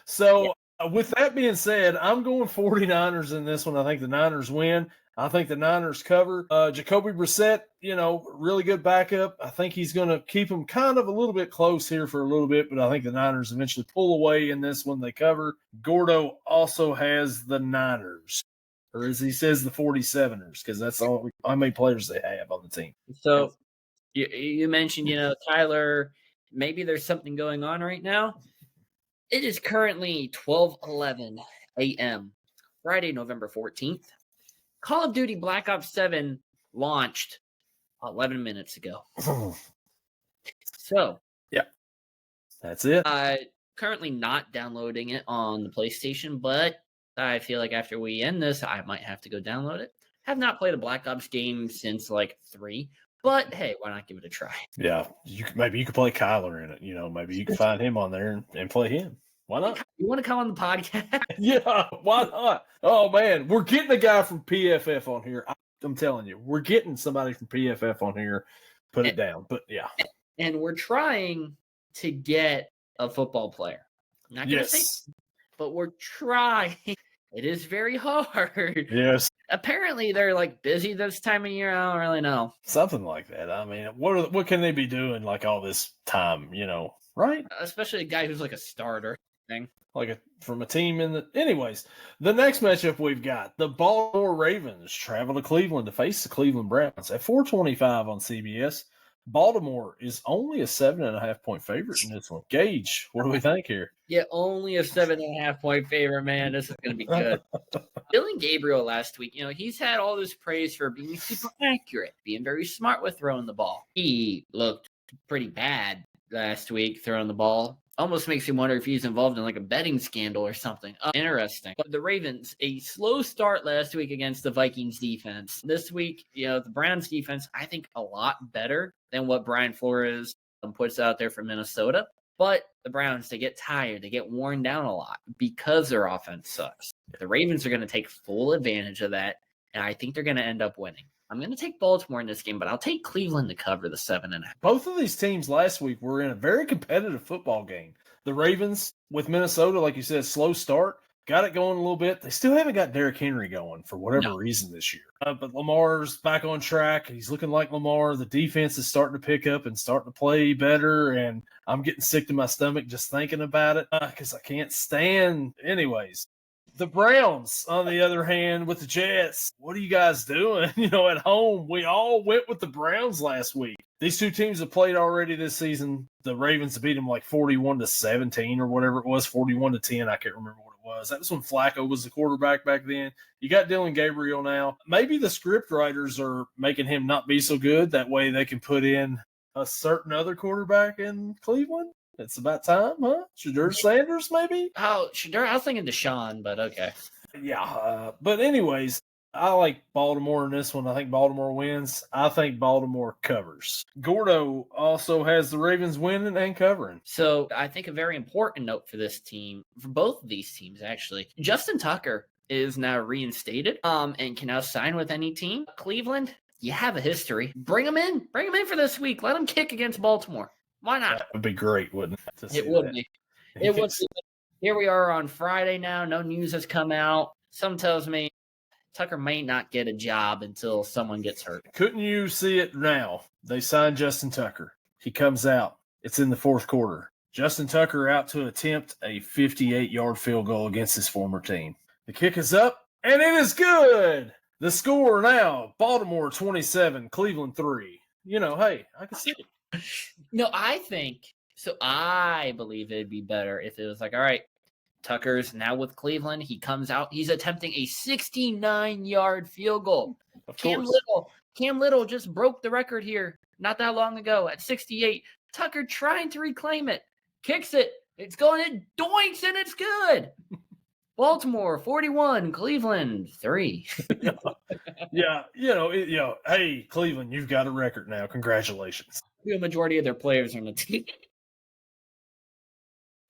Speaker 1: So with that being said, I'm going 49ers in this one. I think the Niners win. I think the Niners cover. Jacoby Brissett, really good backup. I think he's going to keep them kind of a little bit close here for a little bit, but I think the Niners eventually pull away in this one. They cover. Gordo also has the Niners, or as he says, the 47ers, because that's how many players they have on the team.
Speaker 2: So you mentioned, Tyler, maybe there's something going on right now. It is currently 12:11 a.m., Friday, November 14th. Call of Duty Black Ops 7 launched 11 minutes ago. So,
Speaker 1: yeah, that's it.
Speaker 2: Currently not downloading it on the PlayStation, but I feel like after we end this, I might have to go download it. Have not played a Black Ops game since 3. But hey, why not give it a try?
Speaker 1: Yeah, maybe you could play Kyler in it. Maybe you can find him on there and play him. Why not?
Speaker 2: You want to come on the podcast?
Speaker 1: Yeah, why not? Oh man, we're getting a guy from PFF on here. I'm telling you, we're getting somebody from PFF on here. Put it down. But yeah,
Speaker 2: and we're trying to get a football player. Not gonna say, but we're trying. It is very hard.
Speaker 1: Yes.
Speaker 2: Apparently, they're busy this time of year. I don't really know.
Speaker 1: Something like that. I mean, what can they be doing all this time? Right?
Speaker 2: Especially a guy who's a starter thing.
Speaker 1: From a team in the. Anyways, the next matchup we've got the Baltimore Ravens travel to Cleveland to face the Cleveland Browns at 4:25 on CBS. Baltimore is only a 7.5 point favorite in this one. Gage, what do we think here?
Speaker 2: Yeah, only a 7.5 point favorite, man. This is going to be good. Dylan Gabriel last week, he's had all this praise for being super accurate, being very smart with throwing the ball. He looked pretty bad last week throwing the ball. Almost makes you wonder if he's involved in a betting scandal or something. Interesting. But the Ravens, a slow start last week against the Vikings defense. This week, the Browns defense, I think a lot better than what Brian Flores puts out there for Minnesota. But the Browns, they get tired. They get worn down a lot because their offense sucks. The Ravens are going to take full advantage of that, and I think they're going to end up winning. I'm going to take Baltimore in this game, but I'll take Cleveland to cover the 7.5.
Speaker 1: Both of these teams last week were in a very competitive football game. The Ravens with Minnesota, like you said, slow start. Got it going a little bit. They still haven't got Derrick Henry going for whatever reason this year. But Lamar's back on track. He's looking like Lamar. The defense is starting to pick up and starting to play better. And I'm getting sick to my stomach just thinking about it because I can't stand. Anyways, the Browns, on the other hand, with the Jets, what are you guys doing? At home, we all went with the Browns last week. These two teams have played already this season. The Ravens beat them like 41-17 or whatever it was, 41-10. I can't remember what it was. That was when Flacco was the quarterback back then. You got Dylan Gabriel now. Maybe the script writers are making him not be so good. That way they can put in a certain other quarterback in Cleveland. It's about time, huh? Shedeur Sanders, maybe?
Speaker 2: Oh, Shedeur. I was thinking Deshaun, but okay.
Speaker 1: Yeah. But anyways, I like Baltimore in this one. I think Baltimore wins. I think Baltimore covers. Gordo also has the Ravens winning and covering.
Speaker 2: So I think a very important note for this team, for both of these teams, actually, Justin Tucker is now reinstated and can now sign with any team. Cleveland, you have a history. Bring him in. Bring him in for this week. Let him kick against Baltimore. Why not?
Speaker 1: That would be great, wouldn't it?
Speaker 2: It would be. It would be. Here we are on Friday now. No news has come out. Some tells me Tucker may not get a job until someone gets hurt.
Speaker 1: Couldn't you see it now? They signed Justin Tucker. He comes out. It's in the fourth quarter. Justin Tucker out to attempt a 58-yard field goal against his former team. The kick is up, and it is good. The score now, Baltimore 27, Cleveland 3. Hey, I can see it.
Speaker 2: No, I believe it'd be better if it was like, all right, Tucker's now with Cleveland. He comes out. He's attempting a 69-yard field goal. Cam Little just broke the record here not that long ago at 68. Tucker trying to reclaim it. Kicks it. It's going in. Doinks, and it's good. Baltimore 41, Cleveland 3.
Speaker 1: Yeah. Hey, Cleveland, you've got a record now. Congratulations.
Speaker 2: The majority of their players are on the team.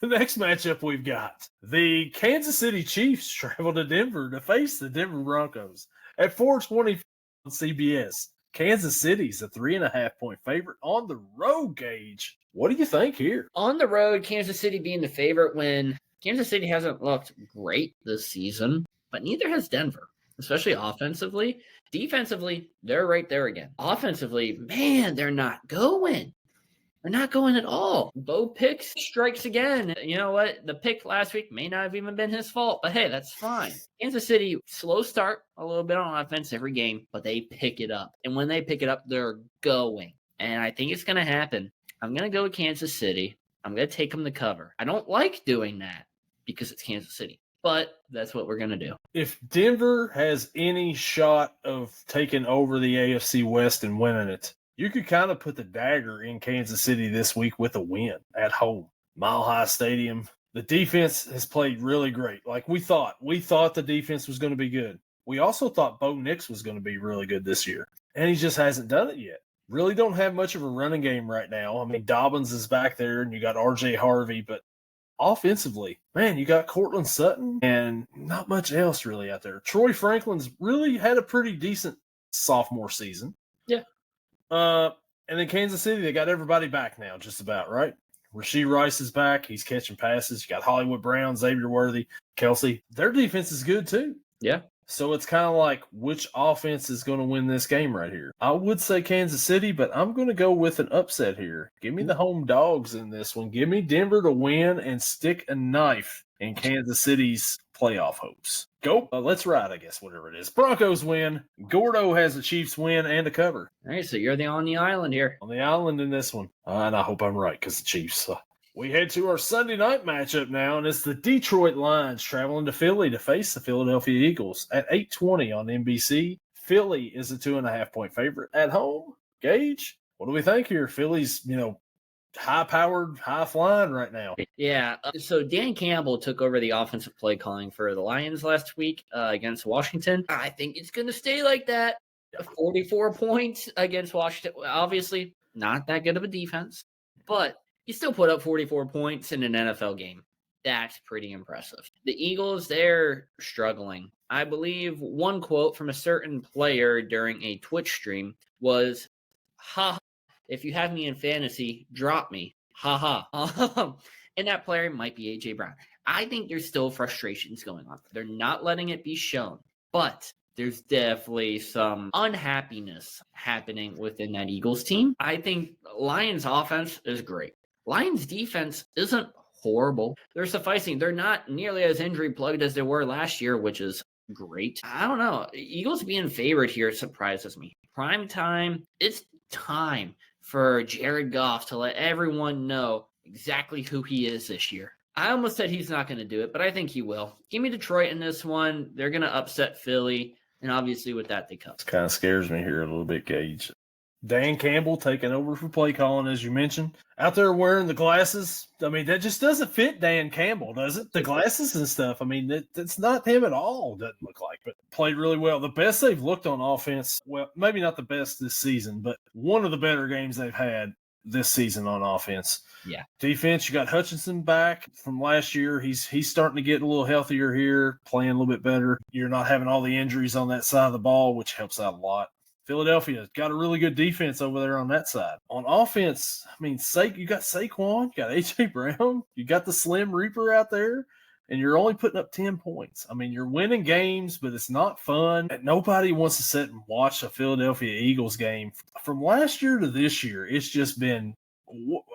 Speaker 1: The next matchup we've got, the Kansas City Chiefs travel to Denver to face the Denver Broncos at 4:20 on CBS. Kansas City's a 3.5-point favorite on the road, Gage. What do you think here?
Speaker 2: On the road, Kansas City being the favorite when Kansas City hasn't looked great this season, but neither has Denver, especially offensively. Defensively, they're right there again. Offensively, man, they're not going. They're not going at all. Bo Picks strikes again. You know what? The pick last week may not have even been his fault, but hey, that's fine. Kansas City, slow start a little bit on offense every game, but they pick it up. And when they pick it up, they're going. And I think it's going to happen. I'm going to go with Kansas City. I'm going to take them to cover. I don't like doing that because it's Kansas City, but that's what we're going to do.
Speaker 1: If Denver has any shot of taking over the AFC West and winning it, you could kind of put the dagger in Kansas City this week with a win at home. Mile High Stadium. The defense has played really great. Like we thought. We thought the defense was going to be good. We also thought Bo Nix was going to be really good this year, and he just hasn't done it yet. Really don't have much of a running game right now. I mean, Dobbins is back there, and you got R.J. Harvey, but offensively, man, you got Cortland Sutton and not much else really out there. Troy Franklin's really had a pretty decent sophomore season.
Speaker 2: Yeah.
Speaker 1: And then Kansas City, they got everybody back now, just about, right? Rashee Rice is back. He's catching passes. You got Hollywood Brown, Xavier Worthy, Kelsey. Their defense is good, too.
Speaker 2: Yeah.
Speaker 1: So it's kind of like which offense is going to win this game right here. I would say Kansas City, but I'm going to go with an upset here. Give me the home dogs in this one. Give me Denver to win and stick a knife in Kansas City's playoff hopes. Go. Let's ride, I guess, whatever it is. Broncos win. Gordo has the Chiefs win and a cover.
Speaker 2: All right, so you're on the island here.
Speaker 1: On the island in this one. And I hope I'm right because the Chiefs. We head to our Sunday night matchup now, and it's the Detroit Lions traveling to Philly to face the Philadelphia Eagles at 8:20 on NBC. Philly is a 2.5-point favorite at home. Gage, what do we think here? Philly's, high-powered, high-flying right now.
Speaker 2: Yeah, so Dan Campbell took over the offensive play calling for the Lions last week against Washington. I think it's going to stay like that. 44 points against Washington. Obviously, not that good of a defense, but you still put up 44 points in an NFL game. That's pretty impressive. The Eagles, they're struggling. I believe one quote from a certain player during a Twitch stream was, "Ha, if you have me in fantasy, drop me. Ha ha." And that player might be A.J. Brown. I think there's still frustrations going on. They're not letting it be shown. But there's definitely some unhappiness happening within that Eagles team. I think Lions offense is great. Lions defense isn't horrible. They're sufficing. They're not nearly as injury plugged as they were last year, which is great. I don't know. Eagles being favored here surprises me. Prime time, it's time for Jared Goff to let everyone know exactly who he is this year. I almost said he's not going to do it, but I think he will. Give me Detroit in this one. They're going to upset Philly, and obviously with that, they come.
Speaker 1: It kind of scares me here a little bit, Gage. Dan Campbell taking over for play calling, as you mentioned. Out there wearing the glasses. I mean, that just doesn't fit Dan Campbell, does it? The glasses and stuff. I mean, that's not him at all, doesn't look like. But played really well. The best they've looked on offense, well, maybe not the best this season, but one of the better games they've had this season on offense.
Speaker 2: Yeah.
Speaker 1: Defense, you got Hutchinson back from last year. He's starting to get a little healthier here, playing a little bit better. You're not having all the injuries on that side of the ball, which helps out a lot. Philadelphia got a really good defense over there on that side. On offense, I mean, you got Saquon, you got A.J. Brown, you got the Slim Reaper out there, and you're only putting up 10 points. I mean, you're winning games, but it's not fun. And nobody wants to sit and watch a Philadelphia Eagles game. From last year to this year, it's just been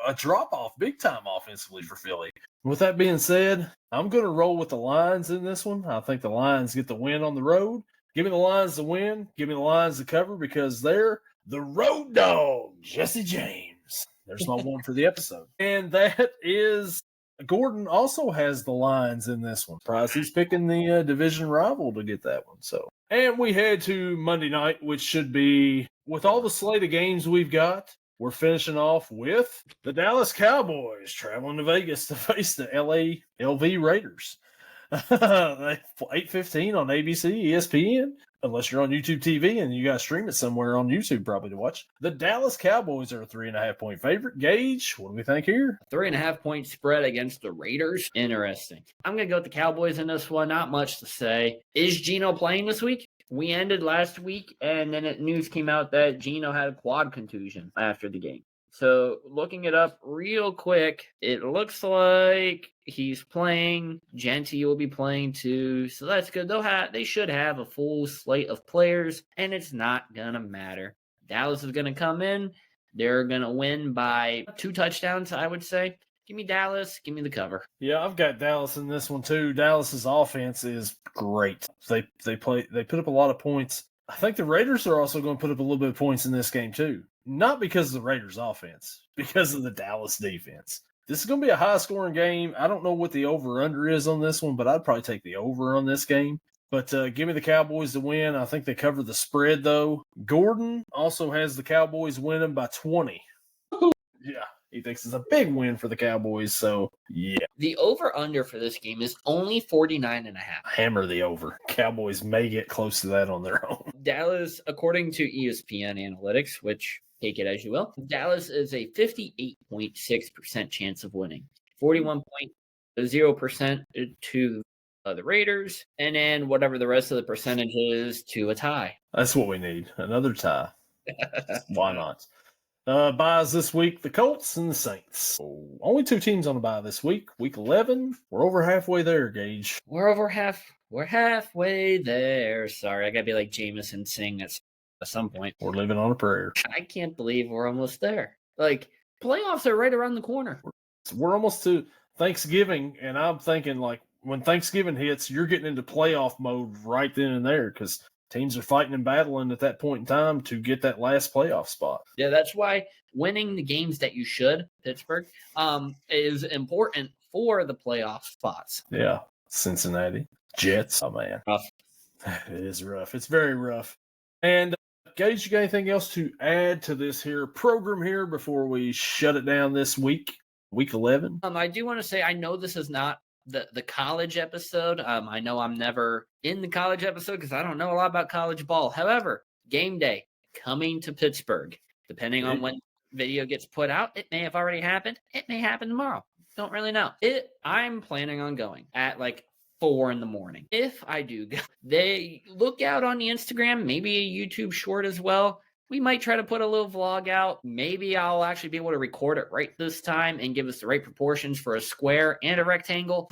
Speaker 1: a drop-off big time offensively for Philly. With that being said, I'm going to roll with the Lions in this one. I think the Lions get the win on the road. Give me the Lions to win. Give me the Lions to cover because they're the road dog, Jesse James. There's my one for the episode. And that is Gordon also has the Lions in this one. Surprise, he's picking the division rival to get that one. So, and we head to Monday night, which should be, with all the slate of games we've got, we're finishing off with the Dallas Cowboys traveling to Vegas to face the LV Raiders. 8:15 on ABC, ESPN, unless you're on YouTube TV and you got to stream it somewhere on YouTube probably to watch. The Dallas Cowboys are a 3.5-point favorite. Gage, what do we think here?
Speaker 2: 3.5-point spread against the Raiders. Interesting. I'm going to go with the Cowboys in this one. Not much to say. Is Geno playing this week? We ended last week, and then news came out that Geno had a quad contusion after the game. So looking it up real quick, it looks like he's playing. Genty will be playing too. So that's good. They should have a full slate of players, and it's not going to matter. Dallas is going to come in. They're going to win by 2 touchdowns, I would say. Give me Dallas. Give me the cover.
Speaker 1: Yeah, I've got Dallas in this one too. Dallas's offense is great. They put up a lot of points. I think the Raiders are also going to put up a little bit of points in this game too. Not because of the Raiders offense, because of the Dallas defense. This is going to be a high-scoring game. I don't know what the over-under is on this one, but I'd probably take the over on this game. But give me the Cowboys to win. I think they cover the spread, though. Gordon also has the Cowboys winning by 20. Yeah, he thinks it's a big win for the Cowboys, so yeah.
Speaker 2: The over-under for this game is only 49.5.
Speaker 1: Hammer the over. Cowboys may get close to that on their own. Dallas,
Speaker 2: according to ESPN Analytics, which take it as you will, Dallas is a 58.6% chance of winning. 41.0% to the Raiders, and then whatever the rest of the percentage is to a tie.
Speaker 1: That's what we need. Another tie. Why not? Buys this week, the Colts and the Saints. Only 2 teams on the bye this week. Week 11. We're over halfway there, Gage.
Speaker 2: We're halfway there. Sorry, I gotta be like Jameis and sing at some point.
Speaker 1: We're living on a prayer.
Speaker 2: I can't believe we're almost there. Like, playoffs are right around the corner.
Speaker 1: We're almost to Thanksgiving, and I'm thinking, like, when Thanksgiving hits, you're getting into playoff mode right then and there because teams are fighting and battling at that point in time to get that last playoff spot.
Speaker 2: Yeah, that's why winning the games that you should, Pittsburgh, is important for the playoff spots.
Speaker 1: Yeah, Cincinnati, Jets. Oh, man.
Speaker 2: Rough.
Speaker 1: It is rough. It's very rough. And Gage, you got anything else to add to this here program here before we shut it down this week, week 11?
Speaker 2: I do want to say I know this is not the college episode. I know I'm never in the college episode because I don't know a lot about college ball. However, game day coming to Pittsburgh. Depending on when video gets put out, it may have already happened. It may happen tomorrow. Don't really know. I'm planning on going at like 4 a.m. If I do go, they look out on the Instagram, maybe a YouTube short as well. We might try to put a little vlog out. Maybe I'll actually be able to record it right this time and give us the right proportions for a square and a rectangle.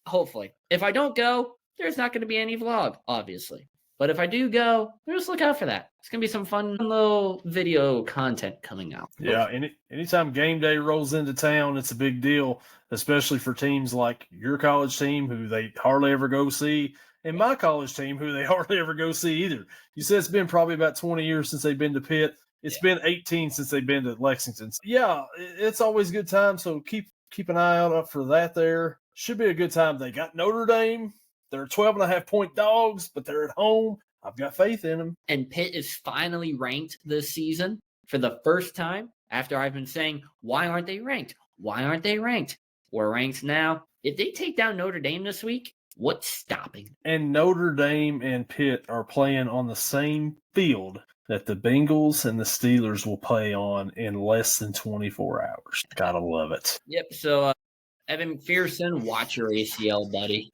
Speaker 2: Hopefully. If I don't go, there's not going to be any vlog, obviously. But if I do go, just look out for that. It's going to be some fun little video content coming out.
Speaker 1: Yeah, anytime game day rolls into town, it's a big deal, especially for teams like your college team who they hardly ever go see, and my college team who they hardly ever go see either. You said it's been probably about 20 years since they've been to Pitt. It's been 18 since they've been to Lexington. So, yeah, it's always a good time, so keep an eye out for that there. Should be a good time. They got Notre Dame. They're 12.5-point dogs, but they're at home. I've got faith in them.
Speaker 2: And Pitt is finally ranked this season for the first time after I've been saying, why aren't they ranked? Why aren't they ranked? We're ranked now. If they take down Notre Dame this week, what's stopping them?
Speaker 1: And Notre Dame and Pitt are playing on the same field that the Bengals and the Steelers will play on in less than 24 hours. Gotta love it.
Speaker 2: Yep, so Evan McPherson, watch your ACL, buddy.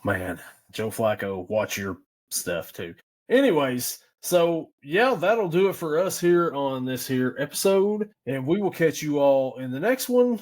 Speaker 1: Man, Joe Flacco, watch your stuff too. Anyways, so yeah, that'll do it for us here on this here episode, and we will catch you all in the next one.